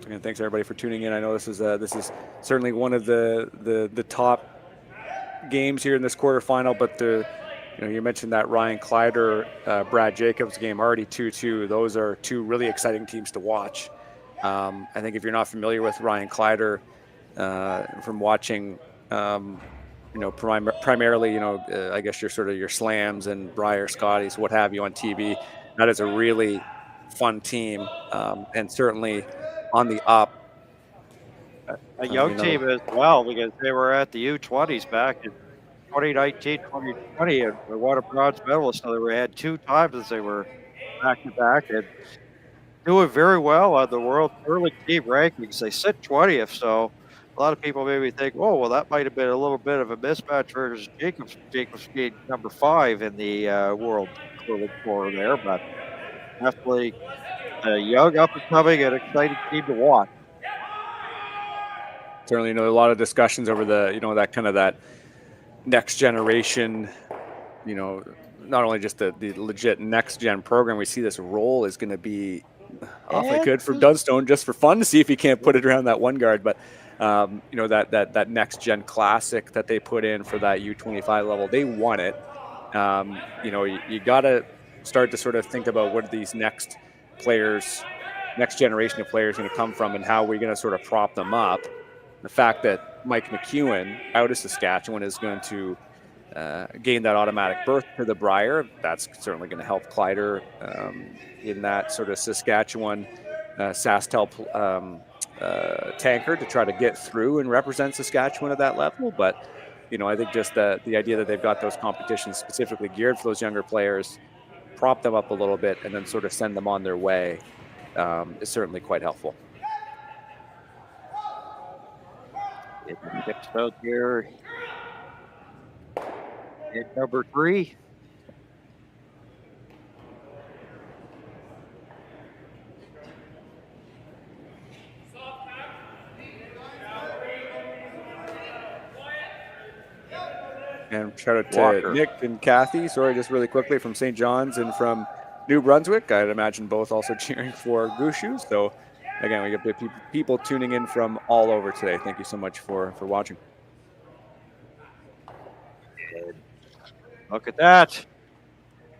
Again, thanks everybody for tuning in. I know this is certainly one of the top games here in this quarterfinal, but you mentioned that Ryan Kleider, Brad Jacobs game, already 2-2. Those are 2 really exciting teams to watch. I think if you're not familiar with Ryan Kleider, from watching, primarily, I guess your slams and Briar Scotties, what have you on TV, that is a really fun team, and certainly on the up. A young team as well, because they were at the U20s back in 2019, 2020, and they won a bronze medalist. So they had 2 times as they were back-to-back and doing very well on the World Curling Team rankings. They sit 20th, so a lot of people maybe think, oh, well, that might have been a little bit of a mismatch versus Jacobs being number 5 in the World Curling Tour there, but definitely a young, up-and-coming, and exciting team to watch. Certainly, a lot of discussions over that kind of that next generation, not only just the legit next gen program. We see this role is going to be awfully good for Dunstone, just for fun to see if he can't put it around that one guard. But that next gen classic that they put in for that U25 level, they won it. You got to start to sort of think about what these next generation of players going to come from, and how we're going to sort of prop them up. The fact that Mike McEwen out of Saskatchewan is going to gain that automatic berth to the Brier. That's certainly going to help Kleider in that sort of Saskatchewan Sasktel tanker to try to get through and represent Saskatchewan at that level. But, I think just the idea that they've got those competitions specifically geared for those younger players, prop them up a little bit, and then sort of send them on their way is certainly quite helpful. It tips out here at number 3. And shout out to Nick and Kathy, sorry, just really quickly, from St. John's and from New Brunswick. I'd imagine both also cheering for Gushue. So again, we get people tuning in from all over today. Thank you so much for watching. Look at that.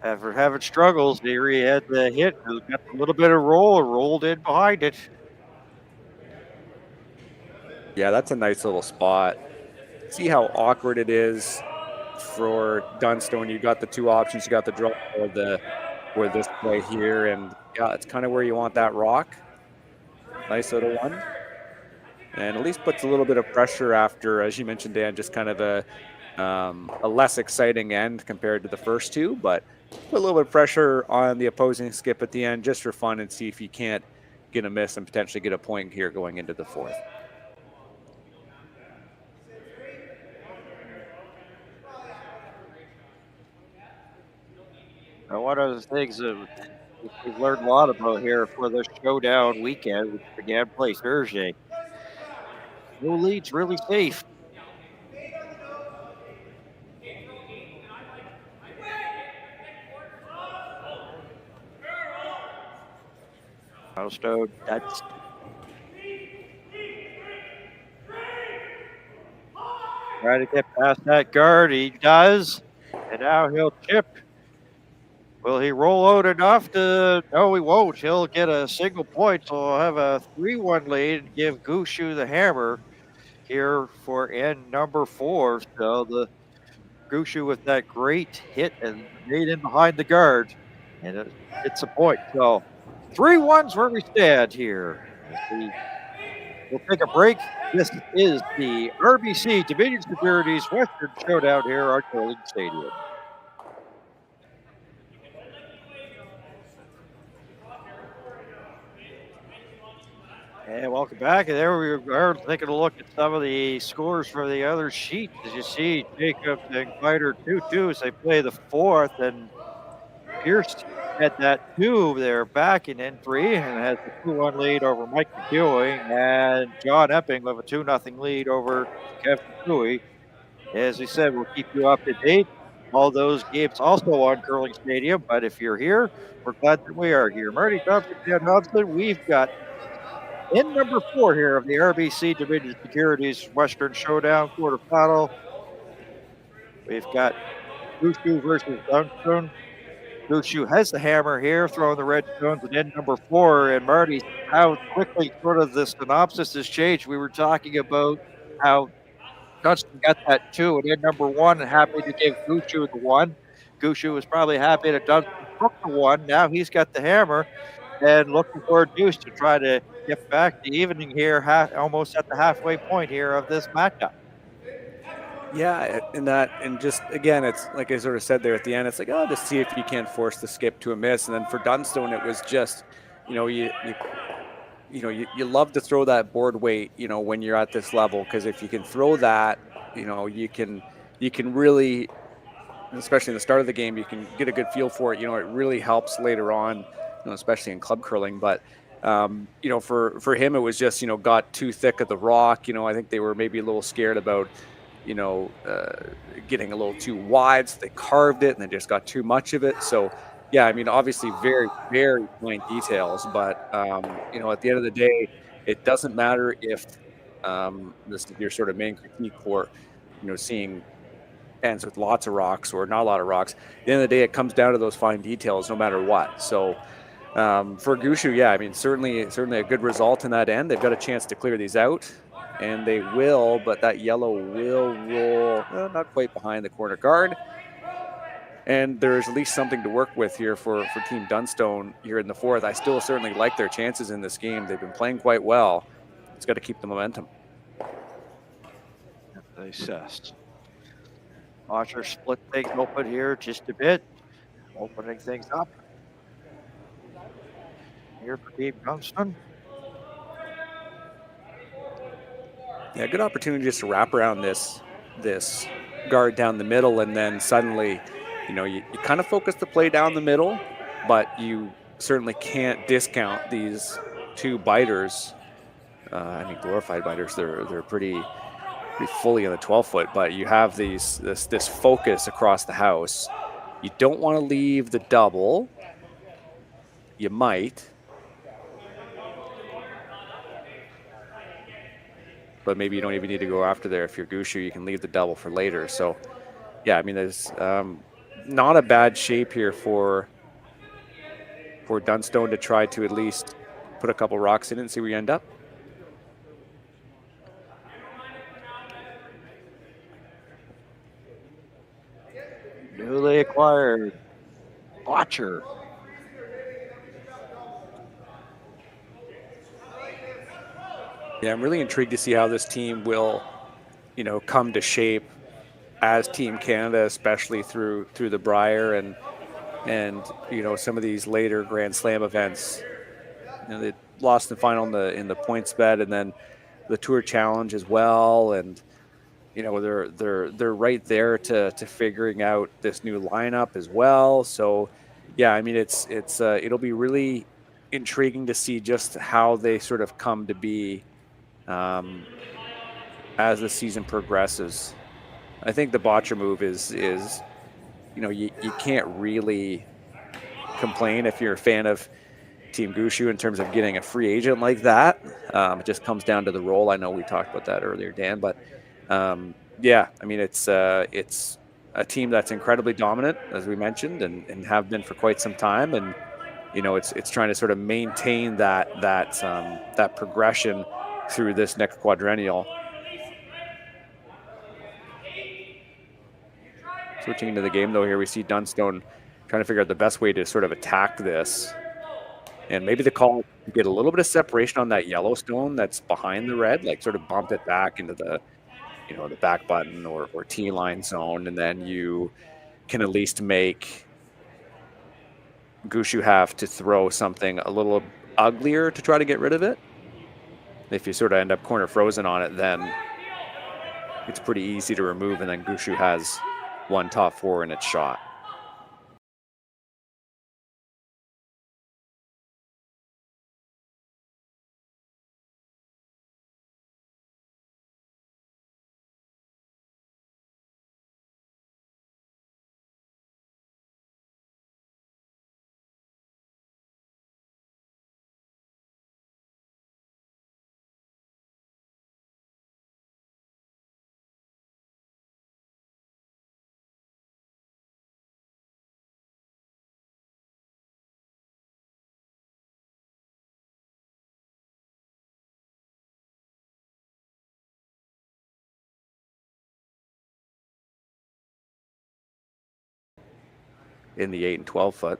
After having struggles, he had the hit, got a little bit of rolled in behind it. Yeah, that's a nice little spot. See how awkward it is for Dunstone. You got the two options. You got the draw or this play here, and yeah, it's kind of where you want that rock. Nice little one, and at least puts a little bit of pressure after, as you mentioned, Dan, just kind of a less exciting end compared to the first two, but put a little bit of pressure on the opposing skip at the end just for fun and see if you can't get a miss and potentially get a point here going into the fourth. Now, one of the things that we've learned a lot about here for the Showdown weekend, which began play Thursday, no lead's really safe. Dunstone, that's trying to get past that guard. He does, and now he'll chip. Will he roll out enough to? No, he won't. He'll get a single point, so he'll have a 3-1 lead and give Gushue the hammer here for end number 4. So the Gushue with that great hit and made in behind the guard, and it's a point. So 3-1's where we stand here. We'll take a break. This is the RBC Dominion Securities Western Showdown here at Curling Stadium. And welcome back. And there we are taking a look at some of the scores for the other sheet. As you see, Jacob and Kleider 2-2 as they play the fourth, and Pierce had that 2 there back in N3 and has a 2-1 lead over Mike McEwing, and John Epping with a 2-0 lead over Kevin Cooey. As we said, we'll keep you up to date. All those games also on Curling Stadium, but if you're here, we're glad that we are here. Marty, Thompson, Dan Thompson, we've got in number 4 here of the RBC Dominion Securities Western Showdown quarterfinal. We've got Gushue versus Dunstone. Gushue has the hammer here, throwing the red stones at end number 4. And Marty, how quickly sort of the synopsis has changed. We were talking about how Dunstone got that 2 at end number 1 and happy to give Gushue the 1. Gushue was probably happy that Dunstone took the 1. Now he's got the hammer and looking for a deuce to try to get back the evening here, almost at the halfway point here of this matchup. Yeah, and just again, it's like I sort of said there at the end, it's like, oh, just see if you can't force the skip to a miss. And then for Dunstone, it was just, you love to throw that board weight, when you're at this level, because if you can throw that, you can really, especially in the start of the game, you can get a good feel for it. It really helps later on, especially in club curling. But for him, it was just, got too thick of the rock. I think they were maybe a little scared about, getting a little too wide, so they carved it and they just got too much of it. So, yeah, I mean, obviously very, very fine details, but, at the end of the day, it doesn't matter if this is your sort of main critique for, seeing ends with lots of rocks or not a lot of rocks. At the end of the day, it comes down to those fine details no matter what. So, for Gushue, yeah, I mean, certainly a good result in that end. They've got a chance to clear these out. and they will, but that yellow will roll not quite behind the corner guard. And there's at least something to work with here for Team Dunstone here in the fourth. I still certainly like their chances in this game. They've been playing quite well. It's got to keep the momentum. They assessed. Archer split things open here just a bit, opening things up. Here for Team Dunstone. Yeah, good opportunity just to wrap around this guard down the middle, and then suddenly, you kind of focus the play down the middle, but you certainly can't discount these two biters. I mean, glorified biters. They're pretty fully in the 12-foot, but you have this focus across the house. You don't want to leave the double. You might, but maybe you don't even need to go after there. If you're Gushue, you can leave the double for later. So, yeah, I mean, there's not a bad shape here for Dunstone to try to at least put a couple rocks in it and see where you end up. Newly acquired Botcher. Yeah, I'm really intrigued to see how this team will, come to shape as Team Canada, especially through the Brier and some of these later Grand Slam events. They lost the final in the points bet, and then the Tour Challenge as well, and they're right there to figuring out this new lineup as well. So, yeah, I mean it'll be really intriguing to see just how they sort of come to be as the season progresses. I think the Botcher move is you can't really complain if you're a fan of Team Gushue in terms of getting a free agent like that. It just comes down to the role. I know we talked about that earlier, Dan, but yeah, I mean it's a team that's incredibly dominant, as we mentioned, and have been for quite some time, and it's trying to sort of maintain that progression through this next quadrennial. Switching into the game, though, here we see Dunstone trying to figure out the best way to sort of attack this. And maybe the call get a little bit of separation on that Yellowstone that's behind the red, like sort of bump it back into the, the back button or T-line zone, and then you can at least make Gushue have to throw something a little uglier to try to get rid of it. If you sort of end up corner frozen on it, then it's pretty easy to remove, and then Gushue has one top four in its shot. In the 8 and 12 foot.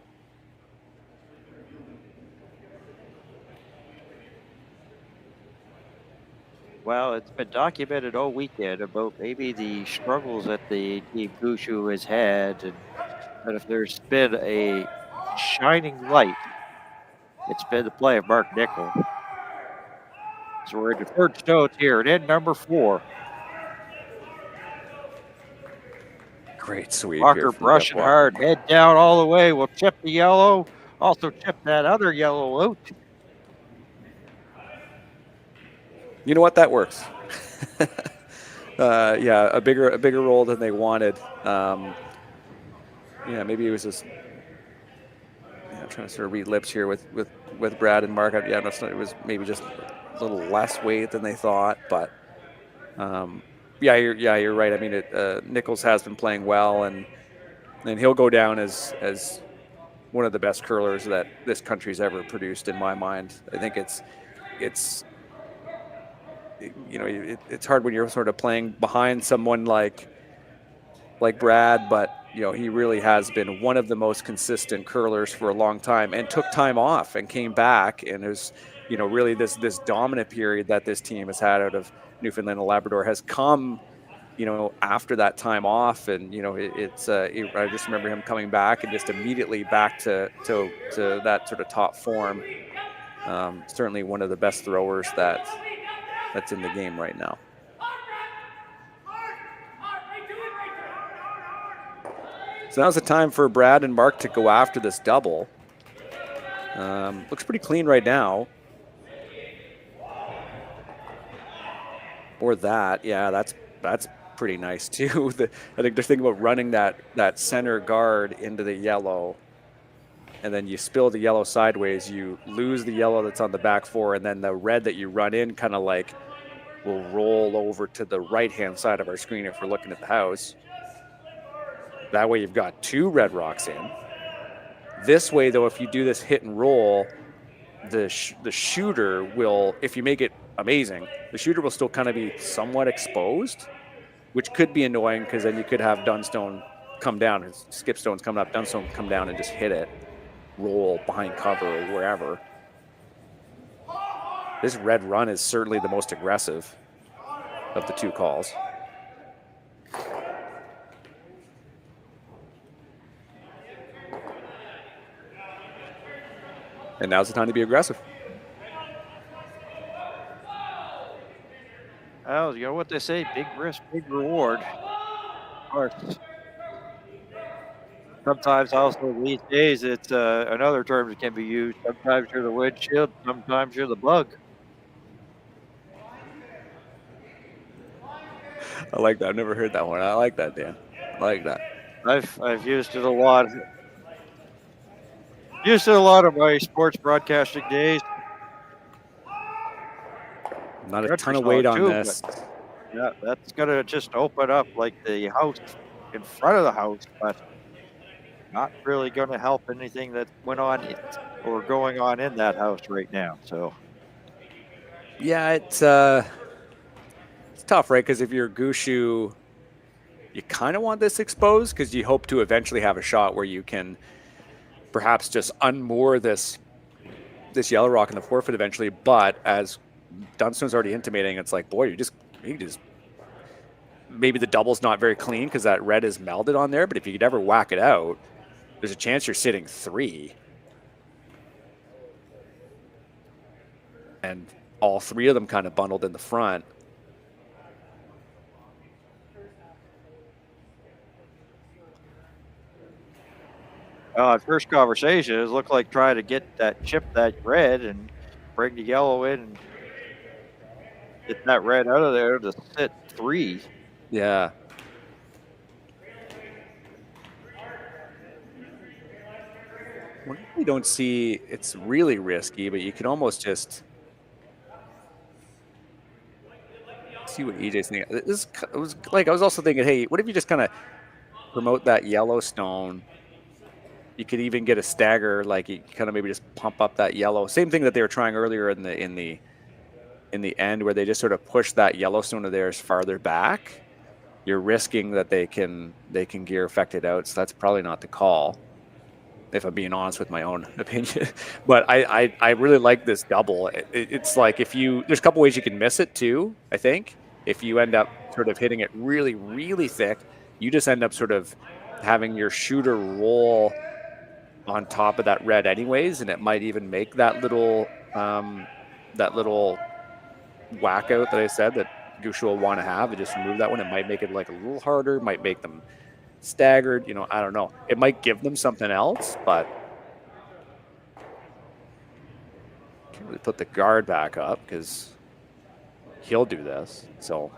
Well, it's been documented all weekend about maybe the struggles that the Team Gushue has had, and if there's been a shining light, it's been the play of Mark Nickel. So we're in the third stones here, and in number 4. Great sweep. Walker brushing hard, head down all the way. Will chip the yellow, also chip that other yellow out. You know what? That works. Yeah, a bigger roll than they wanted. Yeah, maybe it was just. Yeah, I'm trying to sort of read lips here with Brad and Mark. Yeah, it was maybe just a little less weight than they thought, but yeah, you're right. I mean, Nichols has been playing well, and he'll go down as one of the best curlers that this country's ever produced, in my mind. I think it's it's hard when you're sort of playing behind someone like Brad, but he really has been one of the most consistent curlers for a long time, and took time off and came back, and is really this dominant period that this team has had out of Newfoundland and Labrador has come after that time off. And I just remember him coming back and just immediately back to that sort of top form. Certainly one of the best throwers that's in the game right now. So now's the time for Brad and Mark to go after this double. Looks pretty clean right now. Or that, yeah, that's pretty nice too. I think they're thinking about running that center guard into the yellow, and then you spill the yellow sideways. You lose the yellow that's on the back four, and then the red that you run in kind of like will roll over to the right-hand side of our screen if we're looking at the house. That way you've got 2 red rocks in. This way, though, if you do this hit and roll, the shooter will, if you make it amazing, the shooter will still kind of be somewhat exposed, which could be annoying because then you could have Dunstone come down, Skipstone's coming up, Dunstone come down and just hit it, roll behind cover or wherever. This red run is certainly the most aggressive of the 2 calls. And now's the time to be aggressive. Well, you know what they say, big risk, big reward. Of course. Sometimes also these days, it's another term that can be used. Sometimes you're the windshield, sometimes you're the bug. I like that. I've never heard that one. I like that, Dan. I like that. I've used it a lot. Used it a lot of my sports broadcasting days. Not a ton of weight on this. Yeah, that's gonna just open up like the house in front of the house, but not really gonna help anything that went on or going on in that house right now. So yeah, it's tough, right? Because if you're Gushue, you kind of want this exposed because you hope to eventually have a shot where you can perhaps just unmoor this yellow rock in the forefoot eventually. But as Dunstone's already intimating, it's like, boy, you just maybe the double's not very clean because that red is melded on there. But if you could ever whack it out, there's a chance you're sitting 3. And all 3 of them kind of bundled in the front. First conversation, it looked like trying to get that chip that red and bring the yellow in and get that red out of there to sit 3. Yeah. We don't see it's really risky, but you can almost just see what EJ's thinking. It was like I was also thinking, hey, what if you just kind of promote that Yellowstone? You could even get a stagger, like you kind of maybe just pump up that yellow. Same thing that they were trying earlier in the end, where they just sort of push that Yellowstone of theirs farther back. You're risking that they can gear affect it out, so that's probably not the call, if I'm being honest with my own opinion. But I really like this double. It's like there's a couple ways you can miss it too, I think. If you end up sort of hitting it really, really thick, you just end up sort of having your shooter roll on top of that red anyways, and it might even make that little whack out that I said that Gushue will want to have. And just remove that one. It might make it like a little harder, might make them staggered, I don't know. It might give them something else, but can't really put the guard back up because he'll do this. So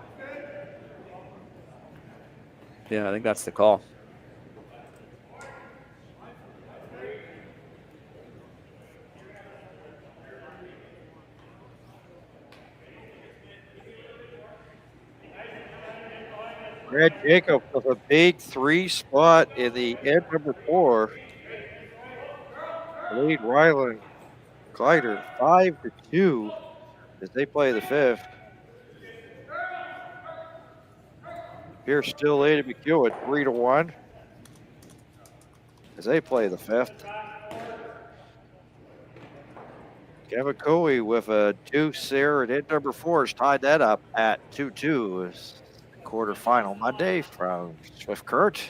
yeah, I think that's the call. Brad Jacob with a big 3 spot in the end number 4. Lead Ryland Glider 5-2 as they play the 5th. Here still Lady McHugh at 3-1 as they play the fifth. Kevin Coey with a deuce there, and hit number 4 has tied that up at 2-2. It's the quarterfinal Monday from Swift Current.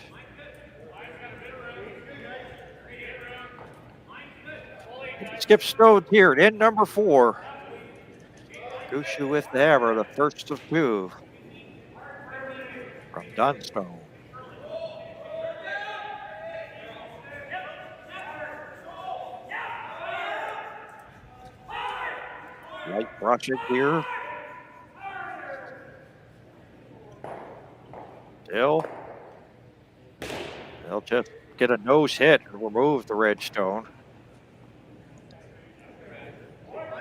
Skip Stone here at end number 4. Gushue with the hammer, the first of 2 from Dunstone. Light brushing here. Still, they'll just get a nose hit and remove the red stone.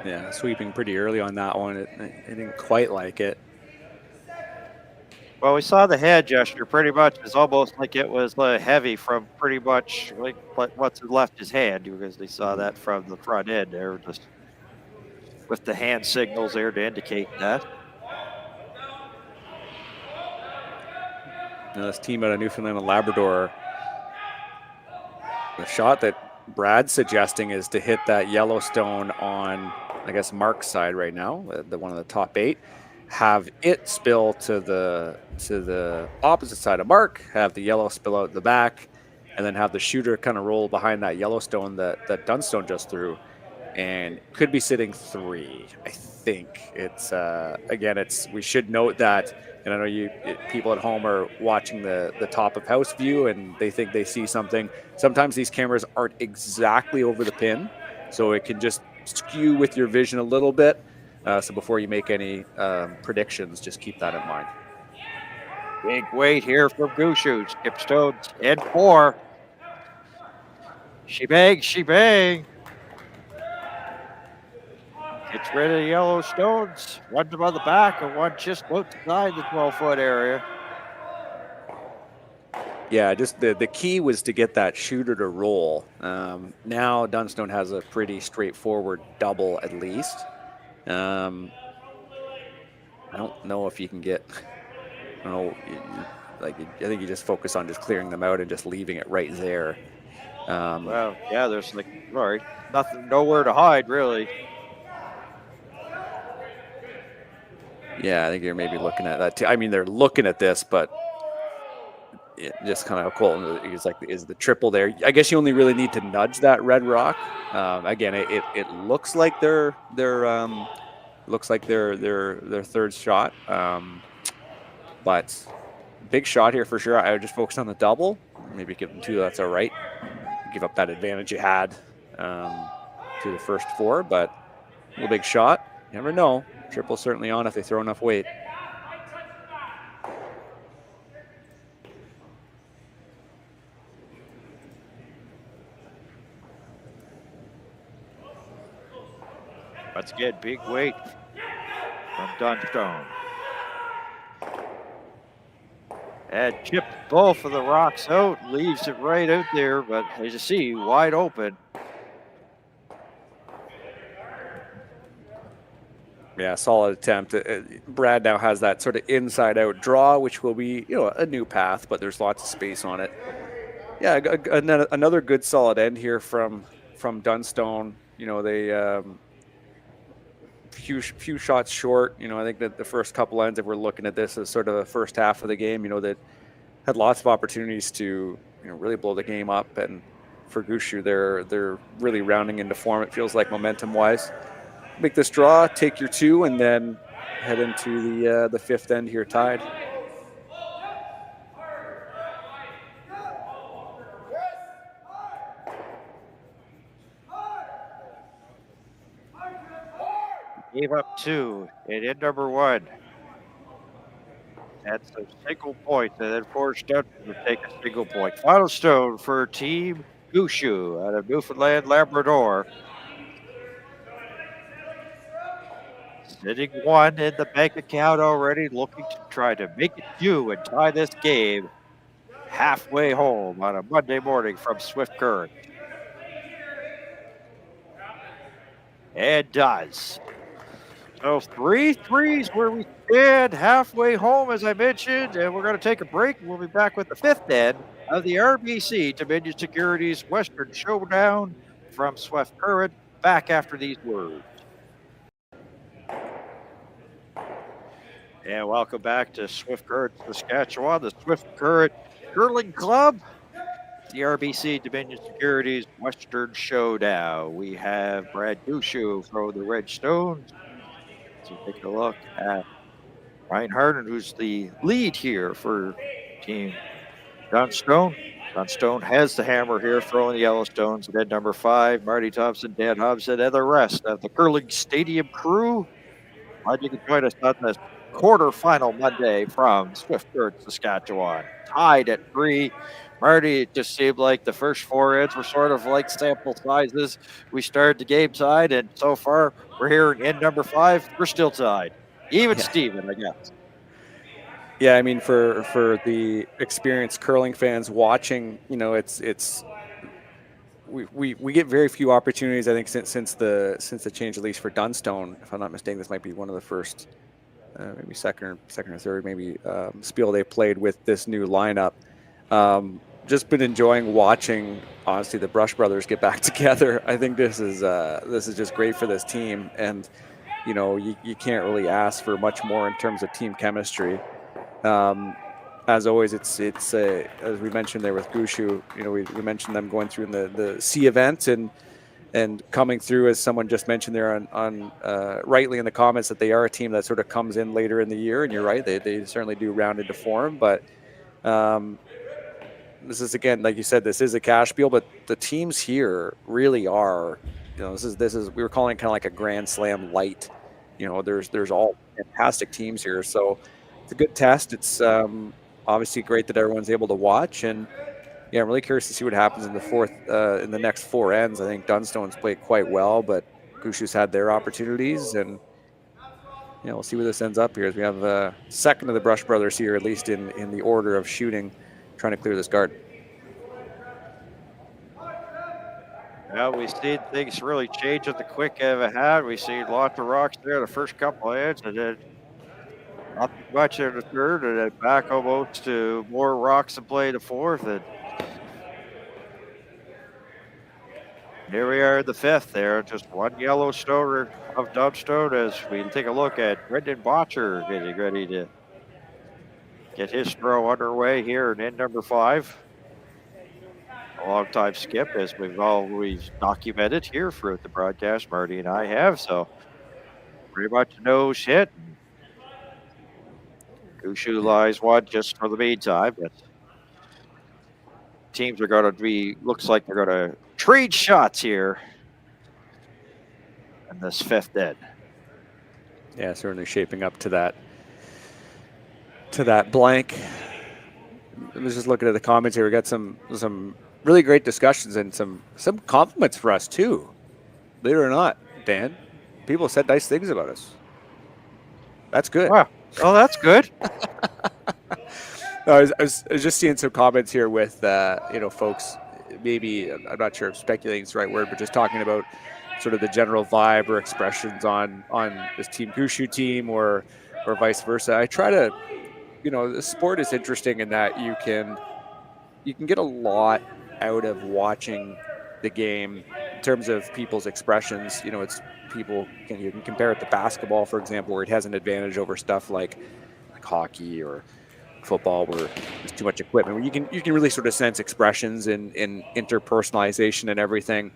Yeah, sweeping pretty early on that one. It didn't quite like it. Well, we saw the head gesture pretty much. It's almost like it was heavy from pretty much like what's left his hand, because they saw that from the front end there, just with the hand signals there to indicate that. Now this team out of Newfoundland and Labrador, the shot that Brad's suggesting is to hit that Yellowstone on, I guess, Mark's side right now, the one of the top 8, have it spill to the opposite side of Mark, have the yellow spill out the back, and then have the shooter kind of roll behind that Yellowstone that Dunstone just threw, and could be sitting 3. I think it's again, we should note that, and I know people at home are watching the top of house view and they think they see something. Sometimes these cameras aren't exactly over the pin, so it can just skew with your vision a little bit. So before you make any predictions, just keep that in mind. Big weight here from Gushue. Skip Stones in 4. She bang. Gets rid of the yellow stones. One on the back and one just outside the 12-foot area. Yeah, just the key was to get that shooter to roll. Now Dunstone has a pretty straightforward double at least. I don't know if you can get, I don't know, I think you just focus on just clearing them out and just leaving it right there. Well, yeah, there's nowhere to hide really. Yeah, I think you're maybe looking at that too. I mean, they're looking at this, but it just kind of cool. It's like, is the triple there? I guess you only really need to nudge that red rock. Again, it looks like their third shot, but big shot here for sure. I would just focus on the double. Maybe give them 2. That's all right. Give up that advantage you had to the first 4, but a big shot. You never know. Triple certainly on if they throw enough weight. Let's get big weight from Dunstone. And chipped both of the rocks out, leaves it right out there, but as you see, wide open. Yeah, solid attempt. Brad now has that sort of inside-out draw, which will be, a new path, but there's lots of space on it. Yeah, another good solid end here from Dunstone. They few shots short. I think that the first couple ends, if we're looking at this as sort of the first half of the game, that had lots of opportunities to really blow the game up. And for Gushue, they're really rounding into form. It feels like momentum-wise. Make this draw, take your 2, and then head into the 5th end here tied. Gave up 2 and in number 1. That's a single point, and then forced out to take a single point. Final stone for Team Gushue out of Newfoundland, Labrador. Sitting 1 in the bank account already, looking to try to make it 2 and tie this game halfway home on a Monday morning from Swift Current. And does. So 3-3 where we stand, halfway home, as I mentioned, and we're going to take a break. We'll be back with the fifth end of the RBC Dominion Securities Western Showdown from Swift Current. Back after these words. And welcome back to Swift Current, Saskatchewan, the Swift Current Curling Club, the RBC Dominion Securities Western Showdown. We have Brad Gushue from the Red Stones. So take a look at Ryan Harden, who's the lead here for Team Dunstone. Dunstone has the hammer here, throwing the Yellowstones. And then number 5, Marty Thompson, Dan Hobson, and the rest of the curling stadium crew. Glad you can join us on this quarterfinal Monday from Swift Current, Saskatchewan. Tied at 3. Marty, it just seemed like the first 4 ends were sort of like sample sizes. We started the game tied, and so far we're here in end number 5. We're still tied. Even Steven, I guess. Yeah, I mean, for the experienced curling fans watching, you know, we get very few opportunities. I think since the change, at least for Dunstone, if I'm not mistaken, this might be one of the first, maybe second or third, maybe spiel they played with this new lineup. Just been enjoying watching, honestly, the Brush Brothers get back together. I think this is just great for this team, and you know, you can't really ask for much more in terms of team chemistry. As always, it's as we mentioned there with Gushue, you know, we mentioned them going through in the C event and coming through, as someone just mentioned there on rightly in the comments, that they are a team that sort of comes in later in the year, and you're right, they certainly do round into form, but this is, again, like you said, this is a cash deal, but the teams here really are, you know, this is we were calling it kind of like a Grand Slam light. You know, there's all fantastic teams here, so it's a good test. It's obviously great that everyone's able to watch, and yeah, I'm really curious to see what happens in the next 4 ends. I think Dunstone's played quite well, but Gushue's had their opportunities, and you know, we'll see where this ends up here. As we have second of the Brush Brothers here, at least in the order of shooting, trying to clear this guard. Well, we've seen things really change at the quick of a hat. We've seen lots of rocks there the first couple of ends, and then not much in the third, and then back almost to more rocks and play the fourth. And here we are in the fifth there. Just one Yellowstone of Dunstone as we take a look at Brendan Botcher getting ready to get his throw underway here in end number 5. A long time skip, as we've always documented here throughout the broadcast. Marty and I have, so pretty much a nose hit. Gushue lies one just for the meantime, but teams are going to be, looks like they're going to trade shots here in this fifth end. Yeah, certainly shaping up to that blank. I was just looking at the comments here. We got some really great discussions and some compliments for us too. Believe it or not, Dan, people said nice things about us. That's good. Wow. Oh, that's good. I was just seeing some comments here with you know, folks. Maybe, I'm not sure if speculating is the right word, but just talking about sort of the general vibe or expressions on this Team Gushue team or vice versa. I try to, you know, the sport is interesting in that you can get a lot out of watching the game in terms of people's expressions. You know, it's you can compare it to basketball, for example, where it has an advantage over stuff like hockey or football, where there's too much equipment, where you can really sort of sense expressions in interpersonalization and everything.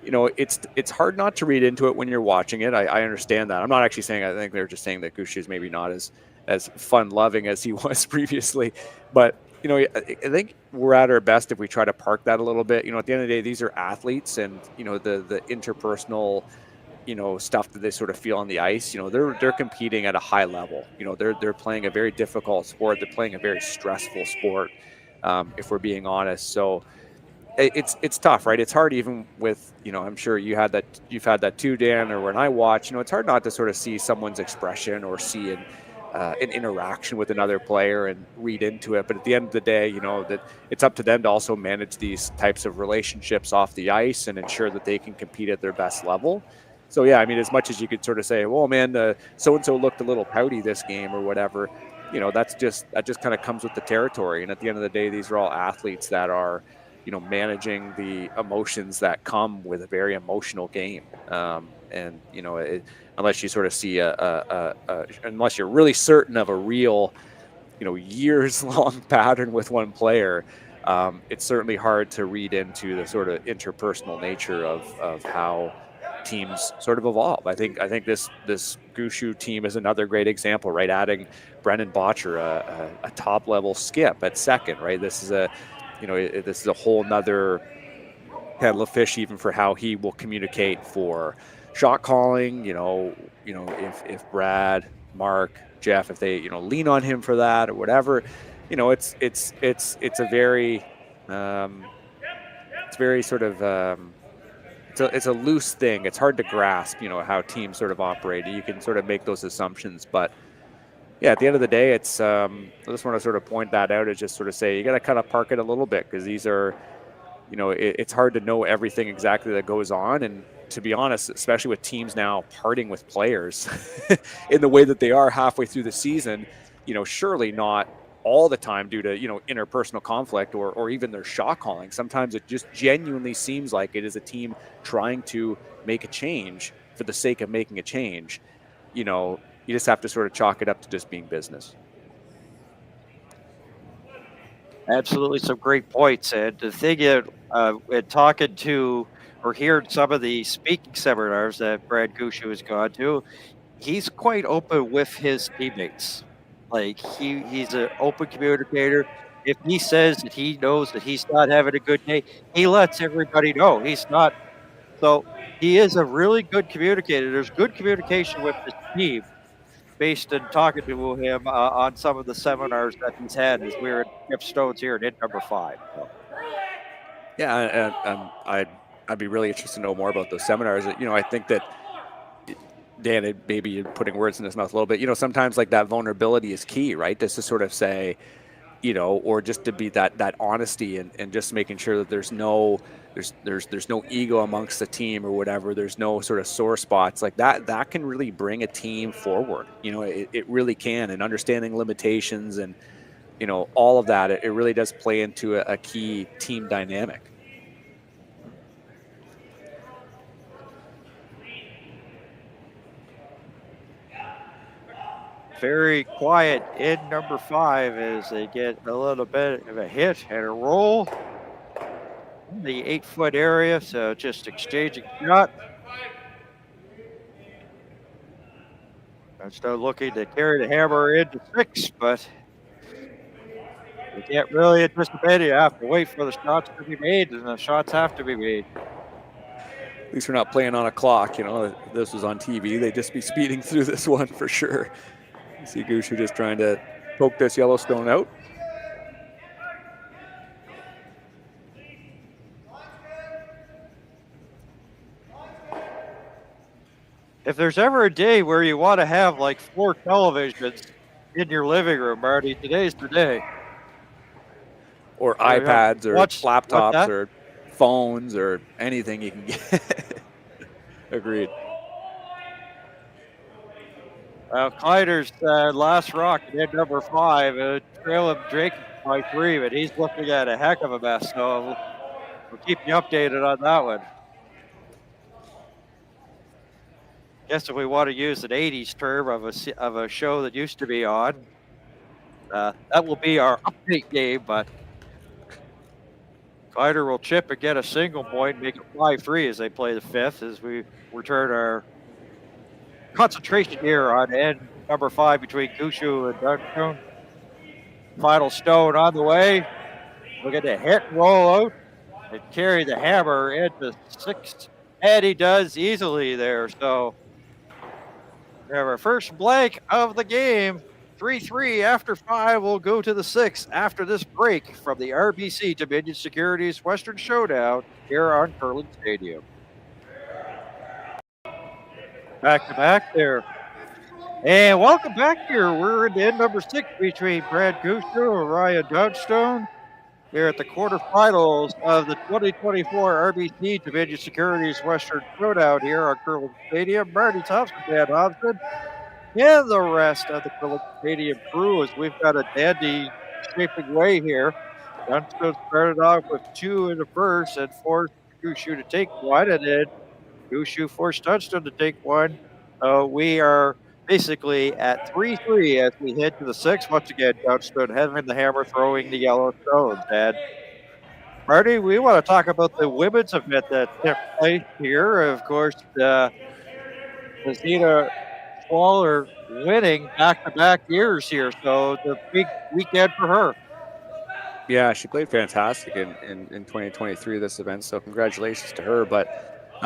You know, it's hard not to read into it when you're watching it. I understand that. I'm not actually saying, I think they're just saying that Gushue is maybe not as fun loving as he was previously, but you know, I think we're at our best if we try to park that a little bit. You know, at the end of the day, these are athletes, and you know, the interpersonal, you know, stuff that they sort of feel on the ice. You know, they're competing at a high level. You know, they're playing a very difficult sport. They're playing a very stressful sport, if we're being honest. So it's tough, right? It's hard even with, you know, I'm sure you've had that too, Dan, or when I watch. You know, it's hard not to sort of see someone's expression or see an interaction with another player and read into it. But at the end of the day, you know, that it's up to them to also manage these types of relationships off the ice and ensure that they can compete at their best level. So yeah, I mean, as much as you could sort of say, well, man, so and so looked a little pouty this game or whatever, that just kind of comes with the territory. And at the end of the day, these are all athletes that are, managing the emotions that come with a very emotional game. And unless you sort of see unless you're really certain of a real, years-long pattern with one player, it's certainly hard to read into the sort of interpersonal nature of how teams sort of evolve. I think this Gushue team is another great example, right? Adding Brendan Botcher, a top level skip at second, right? This is a whole nother kettle of fish, even for how he will communicate for shot calling. If Brad, Mark, Jeff, if they lean on him for that or whatever, it's a very it's very sort of it's a loose thing. It's hard to grasp, how teams sort of operate. You can sort of make those assumptions, but yeah, at the end of the day, it's I just want to sort of point that out, is just sort of say you got to kind of park it a little bit, because these are, it's hard to know everything exactly that goes on. And to be honest, especially with teams now parting with players in the way that they are halfway through the season, surely not all the time due to, interpersonal conflict or even their shot calling. Sometimes it just genuinely seems like it is a team trying to make a change for the sake of making a change. You just have to sort of chalk it up to just being business. Absolutely, some great points. And the thing is, talking to or hearing some of the speaking seminars that Brad Gushue has gone to, he's quite open with his teammates. Like he's an open communicator. If he says that he knows that he's not having a good day, he lets everybody know he's not. So he is a really good communicator. There's good communication with his team, based on talking to him on some of the seminars that he's had as we were at Jeff Stone's here in number 5. So. Yeah, I'd be really interested to know more about those seminars. I think that, Dan, maybe you're putting words in his mouth a little bit. Sometimes like that vulnerability is key, right? Just to sort of say, or just to be that honesty and just making sure that there's no ego amongst the team or whatever. There's no sort of sore spots like that. That can really bring a team forward. It really can. And understanding limitations and, all of that, it really does play into a key team dynamic. Very quiet in number 5 as they get a little bit of a hit and a roll in the 8-foot area. So just exchanging shot. Dunstone looking to carry the hammer into 6, but you can't really anticipate it. You have to wait for the shots to be made, and the shots have to be made. At least we're not playing on a clock. If this was on TV, they'd just be speeding through this one for sure. You see Gushue just trying to poke this Yellowstone out. If there's ever a day where you want to have like 4 televisions in your living room, Marty, today's the day. Or iPads or laptops or phones or anything you can get. Agreed. Kleider's last rock at number 5, trail of Drake by 3, but he's looking at a heck of a mess. So we'll keep you updated on that one. Guess if we want to use an 80s term of a show that used to be on, that will be our update game. But Kleider will chip and get a single point, make it 5-3 as they play the 5th, as we return our concentration here on end number 5 between Gushue and Dunstone. Final stone on the way. Look at the hit and roll out and carry the hammer into 6. And he does easily there. So we have our first blank of the game. 3-3 after 5. We'll go to the 6th after this break from the RBC Dominion Securities Western Showdown here on Curling Stadium. Back to back there. And welcome back here. We're in the end number 6 between Brad Gushue and Ryan Dunstone. We're at the quarterfinals of the 2024 RBC Dominion Securities Western Showdown here on Curling Stadium. Marty, Thompson, Dan Thompson, and the rest of the Curling Stadium crew as we've got a dandy shaping way here. Dunstone started off with 2 in the first and forced Gushue to take 1, and then Gushue forced Dunstone to take 1. We are basically at 3-3 as we head to the 6th. Once again, Dunstone having the hammer, throwing the yellow stones. And Marty, we want to talk about the women's event that took place here. Of course, Zita Schwaller winning back-to-back years here, so the big weekend for her. Yeah, she played fantastic in 2023 this event, so congratulations to her. But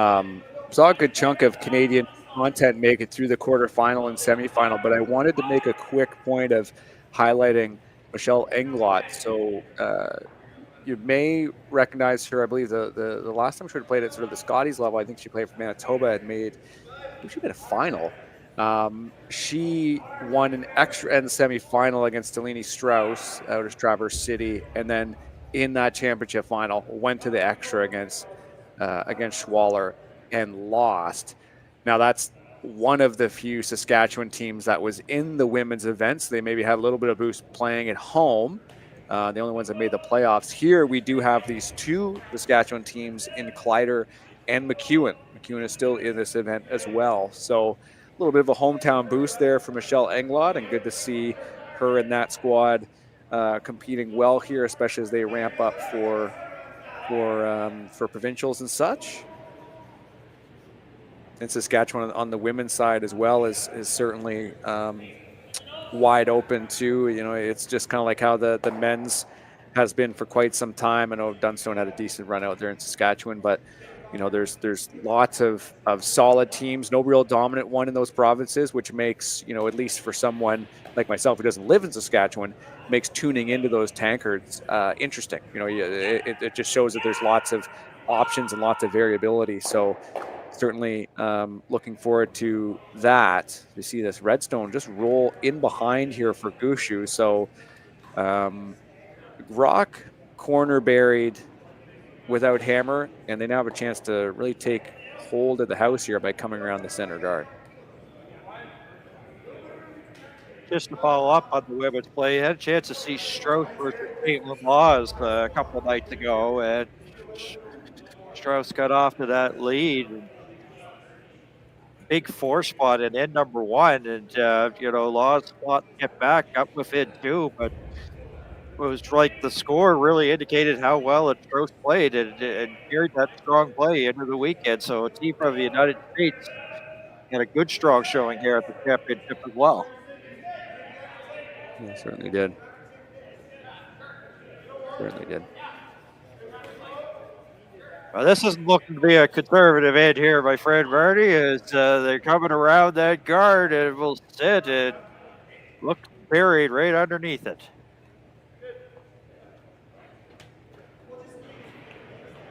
saw a good chunk of Canadian content make it through the quarterfinal and semifinal, but I wanted to make a quick point of highlighting Michelle Englot. So you may recognize her. I believe the last time she played at sort of the Scotties level, I think she played for Manitoba and I think she made a final. She won an extra end semifinal against Delaney Strauss out of Traverse City, and then in that championship final went to the extra against Schwaller and lost. Now that's one of the few Saskatchewan teams that was in the women's events. They maybe had a little bit of boost playing at home. The only ones that made the playoffs. Here we do have these 2 Saskatchewan teams in Kleider and McEwen. McEwen is still in this event as well. So a little bit of a hometown boost there for Michelle Englot, and good to see her and that squad competing well here, especially as they ramp up for provincials and such. And Saskatchewan on the women's side as well is certainly wide open too. You know, it's just kind of like how the men's has been for quite some time. I know Dunstone had a decent run out there in Saskatchewan, but you know, there's lots of solid teams, no real dominant one in those provinces, which makes, you know, at least for someone like myself who doesn't live in Saskatchewan, makes tuning into those tankards interesting. You know, it just shows that there's lots of options and lots of variability. So certainly looking forward to that. You see this Redstone just roll in behind here for Gushue. So rock corner buried without hammer, and they now have a chance to really take hold of the house here by coming around the center guard. Just to follow up on the women's play, I had a chance to see Strauss versus Caitlin Laws a couple of nights ago, and Strauss got off to that lead. Big 4 spot in end number 1, and you know, Laws fought to get back up within 2, but it was like the score really indicated how well Strauss played and carried that strong play into the weekend. So a team from the United States had a good strong showing here at the championship as well. Yeah, certainly did. Certainly did. Well, this isn't looking to be a conservative end here, my friend Marty, as they're coming around that guard and will sit and look buried right underneath it.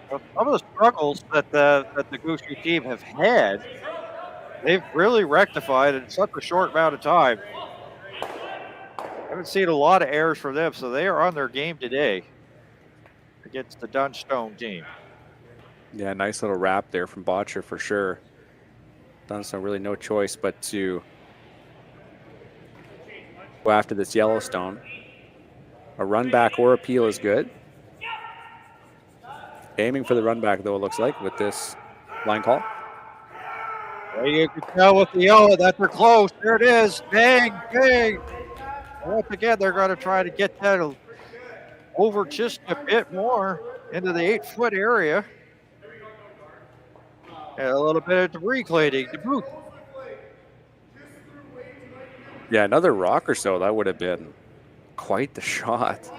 Some of the struggles that the Gushue team have had, they've really rectified in such a short amount of time. I haven't seen a lot of errors from them, so they are on their game today against the Dunstone team. Yeah, nice little wrap there from Botcher for sure. Dunstone really no choice but to go after this Yellowstone. A run back or appeal is good. Aiming for the run back, though, it looks like, with this line call. Well, you can tell with the yellow that they're close. There it is. Bang, bang. Once again, they're going to try to get that over just a bit more into the 8-foot area. And a little bit of debris cleaning to boot. Yeah, another rock or so, that would have been quite the shot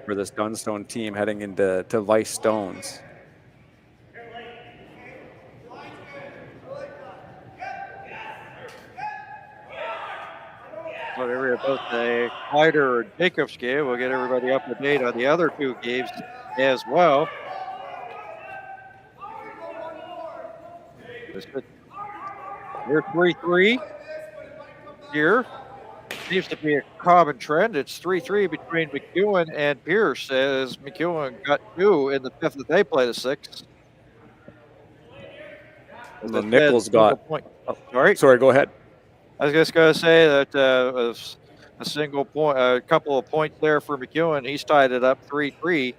for this Dunstone team heading into Vice Stones. Whatever about the Kleider or Jacobs game, we'll get everybody up to date on the other 2 games as well. We're 3-3 here. seems to be a common trend. It's 3-3 between McEwen and Pierce, as McEwen got 2 in the 5th that they play the 6th. Well, Nichols got. Point. Oh, sorry. Sorry, go ahead. I was just going to say that a single point, a couple of points there for McEwen. He's tied it up 3-3,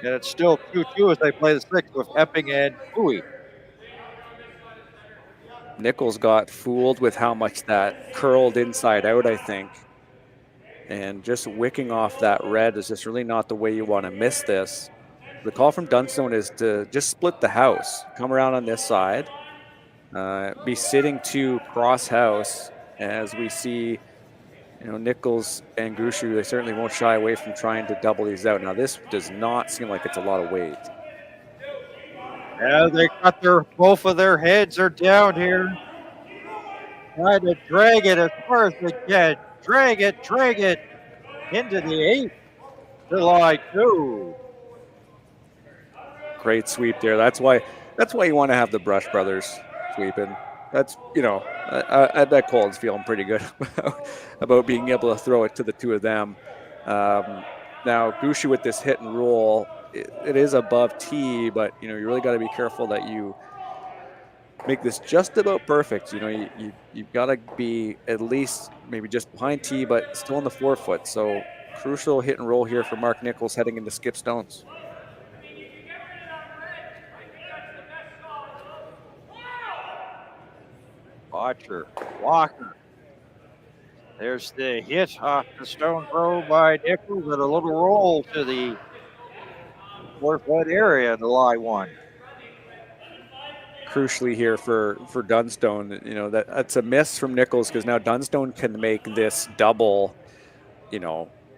and it's still 2-2 as they play the 6th with Epping and Bowie. Nichols got fooled with how much that curled inside out, I think. And just wicking off that red is just really not the way you want to miss this. The call from Dunstone is to just split the house. Come around on this side. Be sitting to cross house as we see, Nichols and Gushue. They certainly won't shy away from trying to double these out. Now this does not seem like it's a lot of weight. Yeah, they got both of their heads are down here. Trying to drag it as far as they can. Drag it into the 8th. July 2. Great sweep there. That's why you want to have the Brush brothers sweeping. That's, I bet Colin's feeling pretty good about being able to throw it to the two of them. Now, Gushue with this hit and roll, it is above tee, but, you really got to be careful that you make this just about perfect. You've got to be at least maybe just behind tee, but still in the 4-foot. So crucial hit and roll here for Mark Nichols heading into Skip Stones. Walker. There's the hit off the stone throw by Nichols and a little roll to the 4-foot area in the lie 1. Crucially here for Dunstone, that's a miss from Nichols because now Dunstone can make this double,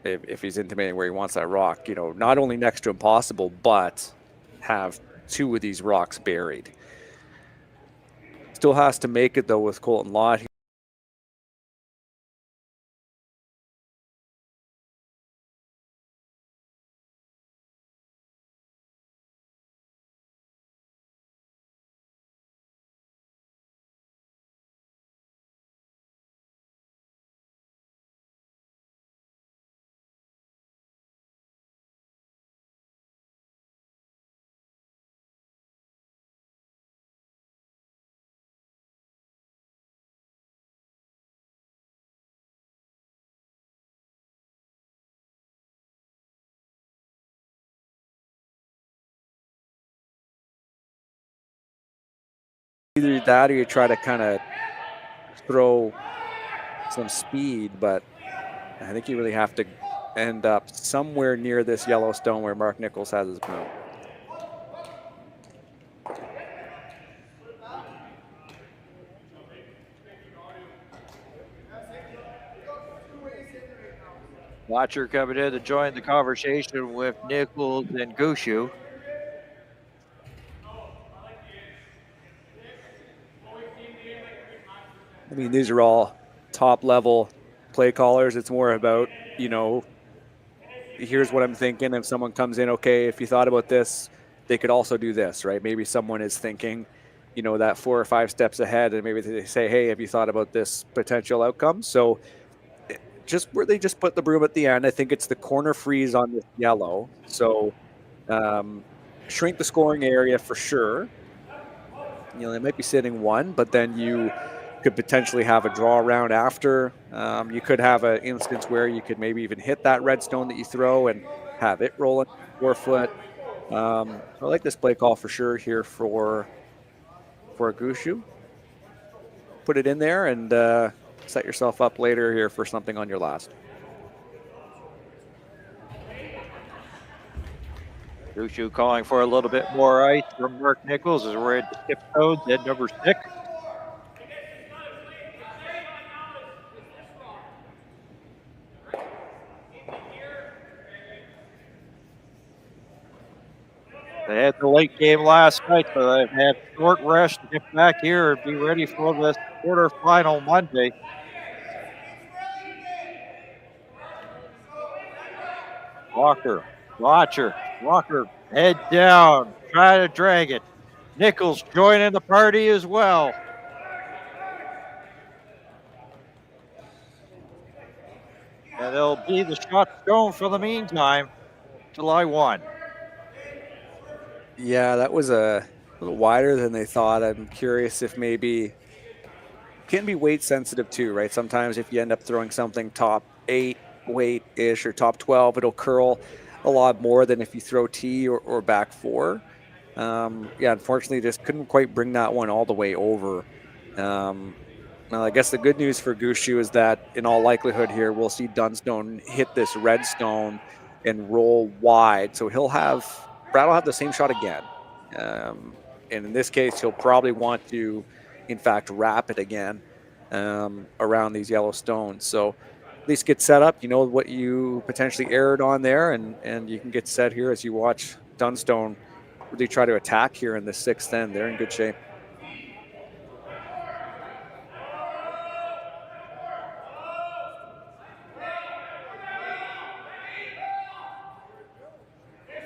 if he's intimating where he wants that rock, not only next to impossible, but have 2 of these rocks buried. Still has to make it though with Colton Lott. Either that or you try to kind of throw some speed, but I think you really have to end up somewhere near this yellow stone where Mark Nichols has his mount. Watcher coming in to join the conversation with Nichols and Gushue. I mean, these are all top level play callers. It's more about, here's what I'm thinking. If someone comes in, okay, if you thought about this, they could also do this, right? Maybe someone is thinking, that 4 or 5 steps ahead, and maybe they say, hey, have you thought about this potential outcome? So just where they just put the broom at the end, I think it's the corner freeze on this yellow. So shrink the scoring area for sure. They might be sitting 1, but then you could potentially have a draw round after. You could have an instance where you could maybe even hit that red stone that you throw and have it roll in 4-foot. So I like this play call for sure here for a Gushue. Put it in there and set yourself up later here for something on your last. Gushue calling for a little bit more ice from Mark Nichols as we're at Skip Stones at number 6. They had the late game last night, so they've had short rest to get back here and be ready for this quarterfinal Monday. Watcher, head down, try to drag it. Nichols joining the party as well. And it'll be the shot stone for the meantime, July 1. Yeah, that was a little wider than they thought. I'm curious if maybe can be weight sensitive too, right? Sometimes if you end up throwing something top 8 weight ish or top 12, it'll curl a lot more than if you throw T or back 4. Yeah, unfortunately, just couldn't quite bring that one all the way over. Well, I guess the good news for Gushue is that in all likelihood here, we'll see Dunstone hit this redstone and roll wide. So Brad will have the same shot again. And in this case, he'll probably want to, in fact, wrap it again around these yellow stones. So at least get set up. You know what you potentially erred on there, and you can get set here as you watch Dunstone really try to attack here in the 6th end. They're in good shape.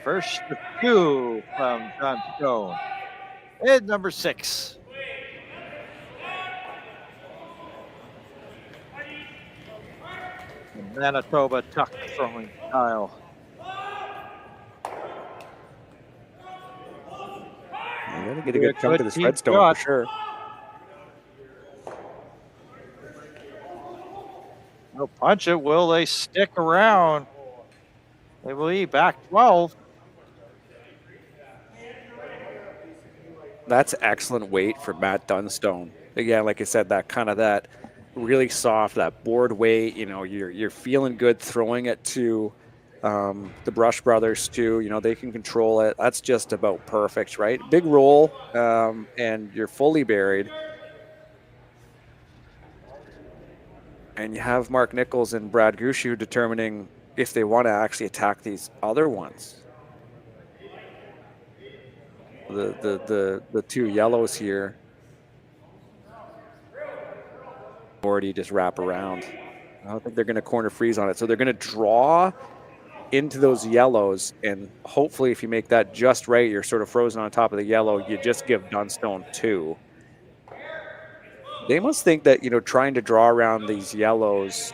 First to 2 from Dunstone. And number 6. Manitoba tuck throwing style. You're going to get a good chunk of this redstone for sure. They'll punch it. Will they stick around? They will be back 12. That's excellent weight for Matt Dunstone. Again, like I said, that really soft, that board weight. You know, you're feeling good throwing it to the Brush brothers too. You know, they can control it. That's just about perfect, right? Big roll, and you're fully buried. And you have Mark Nichols and Brad Gushue determining if they want to actually attack these other ones. The 2 yellows here. Already just wrap around. I don't think they're going to corner freeze on it. So they're going to draw into those yellows, and hopefully if you make that just right, you're sort of frozen on top of the yellow, you just give Dunstone 2. They must think that, you know, trying to draw around these yellows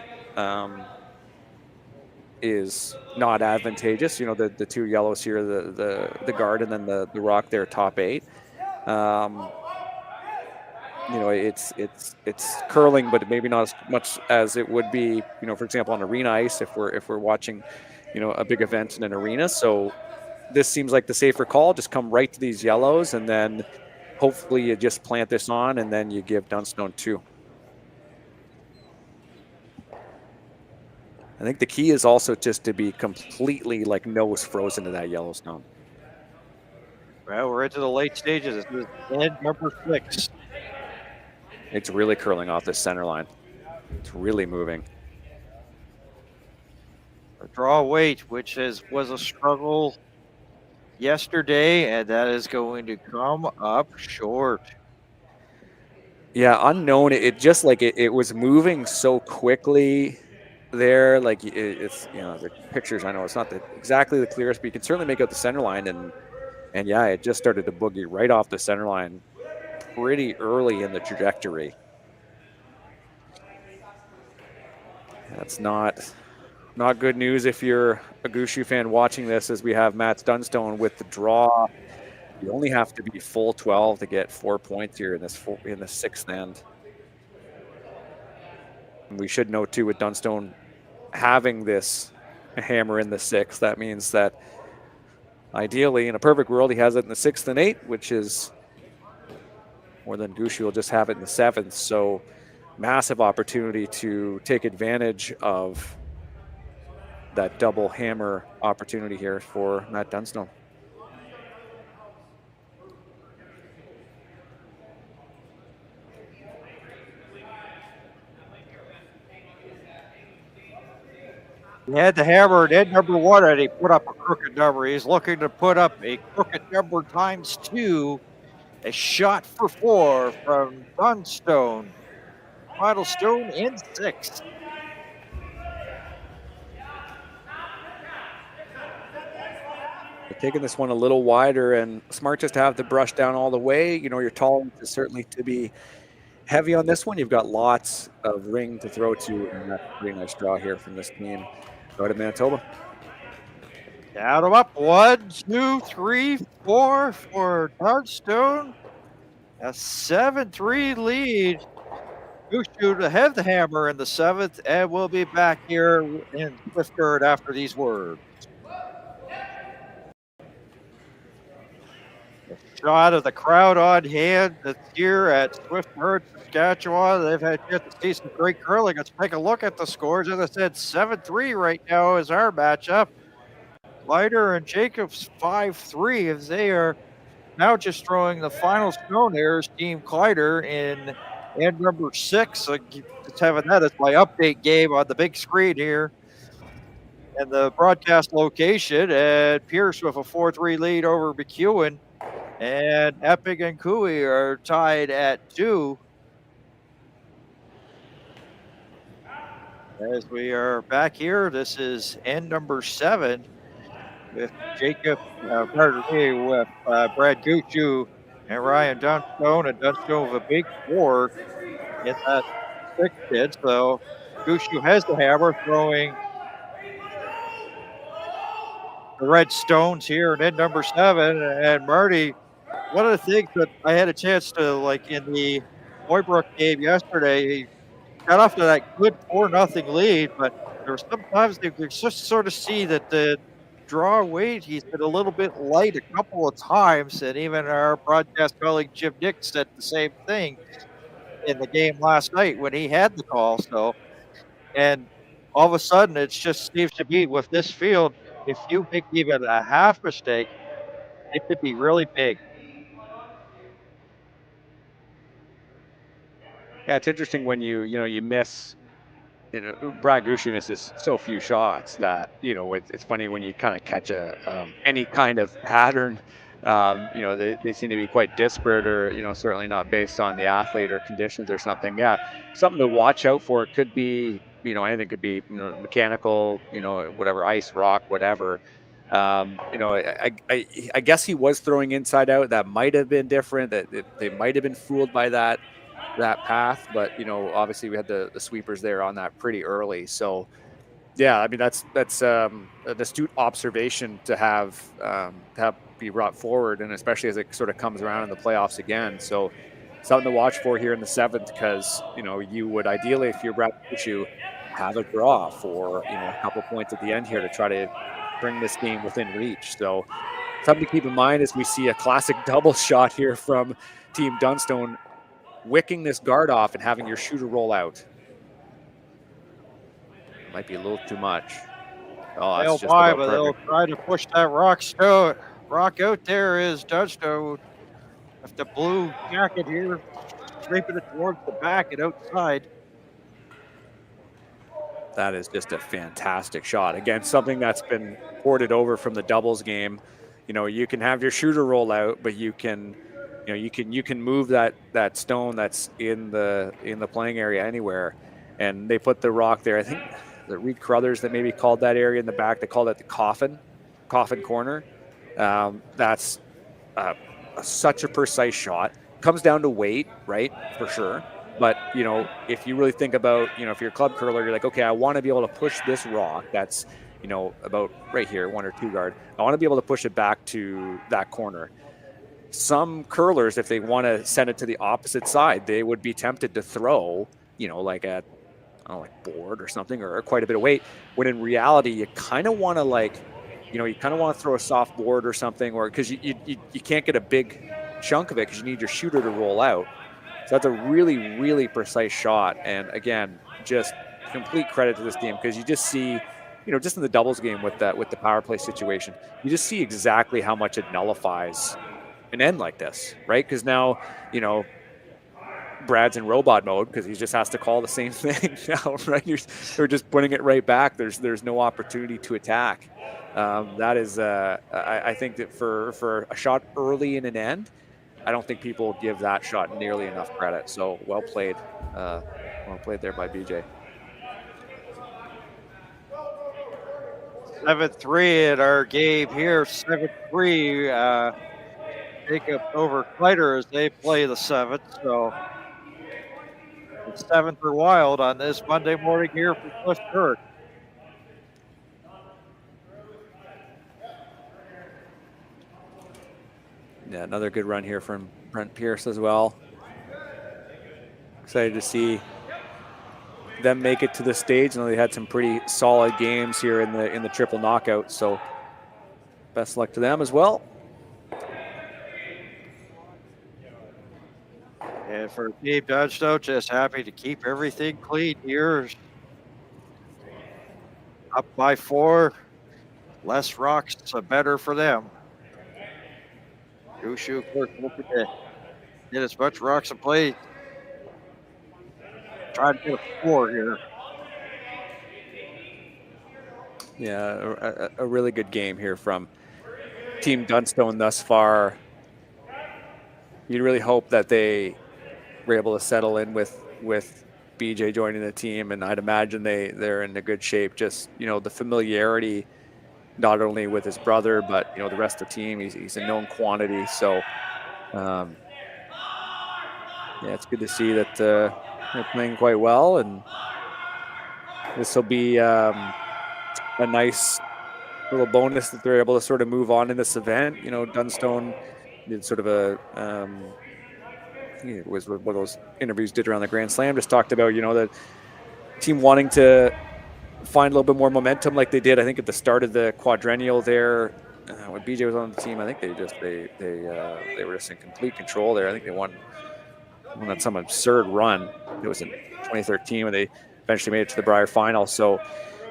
is not advantageous. You know, the 2 yellows here, the guard and then the rock there, top 8. You know, it's curling, but maybe not as much as it would be, you know, for example, on arena ice if we're watching, you know, a big event in an arena. So this seems like the safer call. Just come right to these yellows, and then hopefully you just plant this on, and then you give Dunstone 2. I think the key is also just to be completely like nose frozen to that yellow stone. Well, we're into the late stages. This is end number 6. It's really curling off the center line. It's really moving. A draw weight, which was a struggle yesterday, and that is going to come up short. Yeah, unknown. It just like it was moving so quickly there. Like it's, you know, the pictures, I know it's not exactly the clearest, but you can certainly make out the center line, and yeah, it just started to boogie right off the center line pretty early in the trajectory. That's not good news if you're a Gushue fan watching this, as we have Matt Dunstone with the draw. You only have to be full 12 to get 4 points here in the 6th end. And we should know too, with Dunstone having this hammer in the 6th, that means that ideally in a perfect world he has it in the 6th and 8th, which is more than Gushue will just have it in the 7th. So massive opportunity to take advantage of that double hammer opportunity here for Matt Dunstone. He had the hammer at end number 1, and he put up a crooked number. He's looking to put up a crooked number times 2. A shot for 4 from Dunstone. Final stone in 6. They're taking this one a little wider, and smart just to have the brush down all the way. You know, your tolerance is certainly to be heavy on this one. You've got lots of ring to throw to, and that's a pretty nice draw here from this team out of Manitoba. Count them up. 1, 2, 3, 4 for Dunstone. A 7-3 lead. Gushue to have the hammer in the 7th, and we'll be back here in Swift Current after these words. A shot of the crowd on hand that's here at Swift Current, Saskatchewan. They've had a chance to see some great curling. Let's take a look at the scores. As I said, 7-3 right now is our matchup. Leiter and Jacobs 5-3 as they are now just throwing the final stone here is Team Kleider in end number 6. So just having that as my update game on the big screen here. And the broadcast location, and Pierce with a 4-3 lead over McEwen. And Epic and Cooey are tied at 2. As we are back here, this is end number 7. With Jacob, with Brad Gushue and Ryan Dunstone, and Dunstone with a big 4 in that 6 bid. So Gushue has the hammer, throwing the red stones here in end number 7. And Marty, one of the things that I had a chance to like in the Hoybrook game yesterday, he got off to that good 4-0 lead, but there were sometimes you just sort of see that the draw weight, he's been a little bit light a couple of times, and even our broadcast colleague Jim Nick said the same thing in the game last night when he had the call. So, and all of a sudden, it just seems to be with this field, if you make even a half mistake, it could be really big. Yeah, it's interesting when you miss. Brad Gushue misses so few shots that it's funny when you kind of catch any kind of pattern. They seem to be quite disparate, or certainly not based on the athlete or conditions or something. Yeah, something to watch out for. It could be anything. Could be mechanical, whatever, ice, rock, whatever. I guess he was throwing inside out. That might have been different. That they might have been fooled by that path, but obviously we had the sweepers there on that pretty early. So yeah, I mean that's an astute observation to have be brought forward, and especially as it sort of comes around in the playoffs again. So something to watch for here in the 7th, because you would ideally, if you're Brad Gushue, have a draw for a couple points at the end here to try to bring this game within reach. So something to keep in mind as we see a classic double shot here from Team Dunstone, wicking this guard off and having your shooter roll out. Might be a little too much. Oh, that's just about but they'll try to push that rock out there is Dunstone with the blue jacket here, scraping it towards the back and outside. That is just a fantastic shot. Again, something that's been ported over from the doubles game. You can have your shooter roll out, but you can move that stone that's in the playing area anywhere. And they put the rock there. I think the Reed Crothers that maybe called that area in the back, they called it the coffin corner. That's such a precise shot. Comes down to weight, right? For sure. But, if you really think about, if you're a club curler, you're like, okay, I want to be able to push this rock that's, about right here, 1 or 2 guard. I want to be able to push it back to that corner. Some curlers, if they want to send it to the opposite side, they would be tempted to throw, like a board or something, or quite a bit of weight, when in reality, you kind of want to throw a soft board or something, or because you can't get a big chunk of it because you need your shooter to roll out. So that's a really, really precise shot. And again, just complete credit to this team, because you just see, just in the doubles game with the power play situation, you just see exactly how much it nullifies an end like this, right? Because now, Brad's in robot mode because he just has to call the same thing now, right? You're just putting it right back. There's no opportunity to attack. That is, I think that for a shot early in an end, I don't think people give that shot nearly enough credit. So well played there by BJ. 7-3 in our game here. 7-3. Jacob over Kleider as they play the 7th. So The 7th for Wild on this Monday morning here for Cliff Kirk. Yeah, another good run here from Brent Pierce as well. Excited to see them make it to the stage. I know they had some pretty solid games here in the triple knockout, so best luck to them as well. And for Team Dunstone, just happy to keep everything clean here. Up by 4, less rocks, better for them. Gushue, of course, looking to get as much rocks and play. Trying to get a 4 here. Yeah, a really good game here from Team Dunstone thus far. You'd really hope that they were able to settle in with BJ joining the team, and I'd imagine they're in a good shape. Just, you know, the familiarity, not only with his brother, but, you know, the rest of the team. He's a known quantity, so yeah, it's good to see that they're playing quite well, and this will be a nice little bonus that they're able to sort of move on in this event. You know, Dunstone did sort of a it was one of those interviews did around the Grand Slam, just talked about, you know, the team wanting to find a little bit more momentum like they did, I think, at the start of the quadrennial there. When BJ was on the team, I think they were just in complete control there. I think they won on some absurd run. It was in 2013 when they eventually made it to the Brier final. So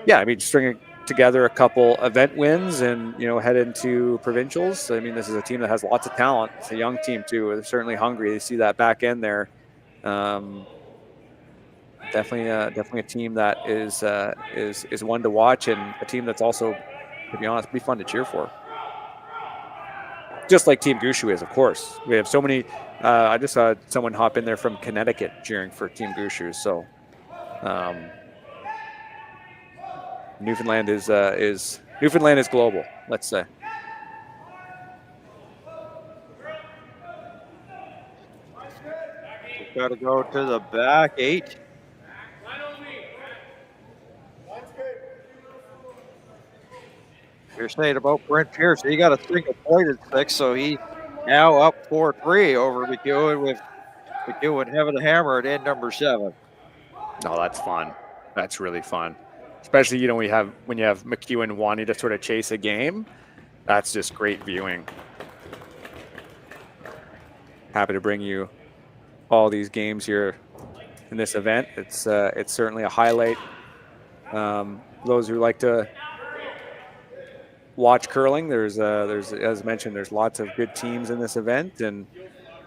yeah, I mean, stringing together a couple event wins and, you know, head into provincials. I mean, this is a team that has lots of talent. It's a young team too. They're certainly hungry. They see that back end there. Definitely a team that is one to watch, and a team that's also, to be honest, pretty fun to cheer for. Just like Team Gushue is, of course. We have so many. I just saw someone hop in there from Connecticut cheering for Team Gushue. So Newfoundland is global, let's say. We've got to go to the back 8. You're saying about Brent Pierce, he got a single pointed 6, so he now up 4-3 over McEwen, with McEwen having the hammer at end number 7. Oh, that's fun. That's really fun. Especially, you know, when you have McEwen wanting to sort of chase a game. That's just great viewing. Happy to bring you all these games here in this event. It's certainly a highlight. Those who like to watch curling, there's as mentioned, there's lots of good teams in this event, and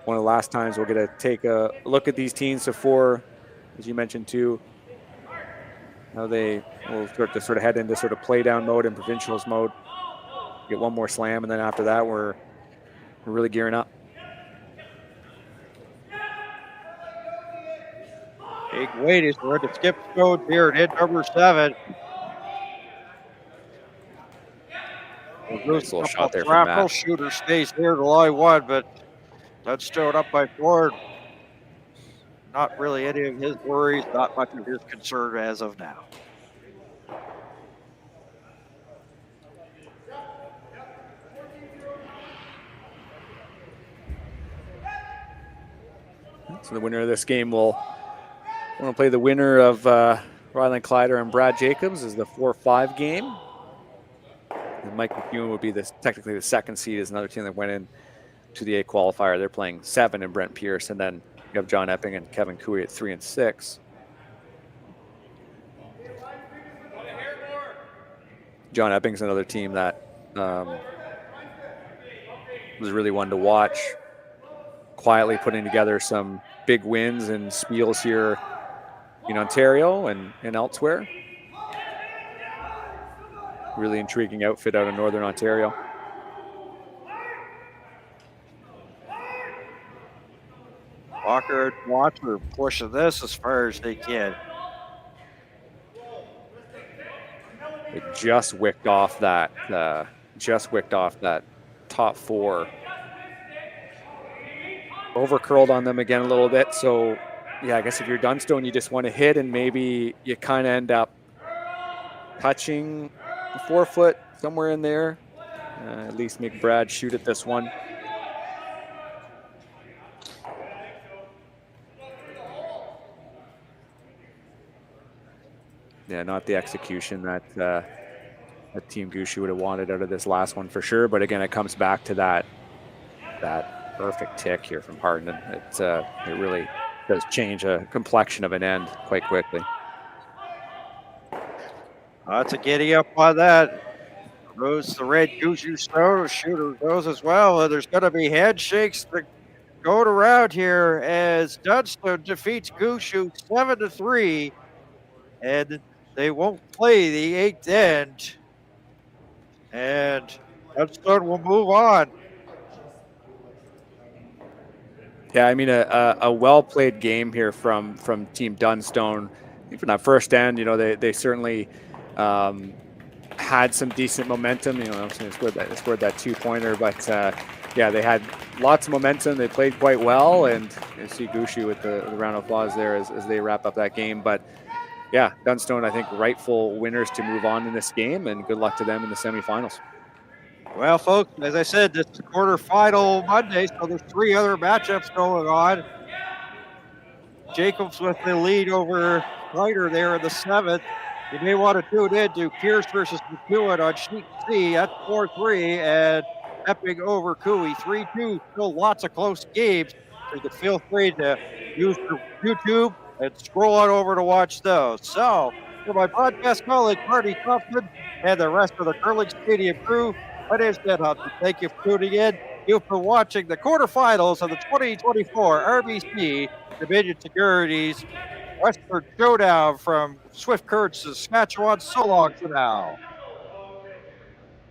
one of the last times we'll get to take a look at these teams before, as you mentioned too, how they will start to sort of head into sort of play down mode and provincials mode. Get one more slam, and then after that we're really gearing up. Big weight is going to skip stones here at end number 7. Nice little shot there from Matt. Shooter stays here to line 1, but Dunstone up by 4. Not really any of his worries, not much of his concern as of now. So the winner of this game will want to play the winner of Ryland Kleider and Brad Jacobs is the 4-5 game. And Mike McEwen would be technically the second seed, is another team that went in to the A qualifier. They're playing 7 and Brent Pierce, and then you have John Epping and Kevin Cooey at 3 and 6. John Epping's another team that was really one to watch. Quietly putting together some big wins and spiels here in Ontario and elsewhere. Really intriguing outfit out of Northern Ontario. Walker and Watts are pushing this as far as they can. They just wicked off that top 4. Over curled on them again a little bit, so yeah, I guess if you're Dunstone, you just want to hit, and maybe you kind of end up touching the 4-foot somewhere in there. At least make Brad shoot at this one. Yeah, not the execution that Team Gushue would have wanted out of this last one for sure. But again, it comes back to that perfect tick here from Harden. It really does change a complexion of an end quite quickly. Lots of giddy up on that. Goes the red Gushue shooter goes as well. And there's going to be handshakes that go around here as Dunstone defeats Gushue 7-3. And they won't play the 8th end. And Dunstone will move on. Yeah, I mean a well-played game here from Team Dunstone. I think from that first end, they certainly had some decent momentum. They scored that 2-pointer, but yeah, they had lots of momentum. They played quite well, and you see Gushue with the round of applause there as they wrap up that game. But yeah, Dunstone, I think, rightful winners to move on in this game, and good luck to them in the semifinals. Well, folks, as I said, this is quarterfinal Monday, so there's 3 other matchups going on. Jacobs with the lead over Ryder there in the 7th. You may want to tune in to Pierce versus McEwen on Sheet C. That's 4-3, and Epping over Cooey 3-2. Still lots of close games, so you can feel free to use your YouTube and scroll on over to watch those. So, for my broadcast colleague, Marty, Thompson, and the rest of the Curling Stadium crew, my name's Ben Hudson. Thank you for tuning in. You've been watching the quarterfinals of the 2024 RBC Dominion Securities Western Showdown from Swift Current, Saskatchewan. So long for now.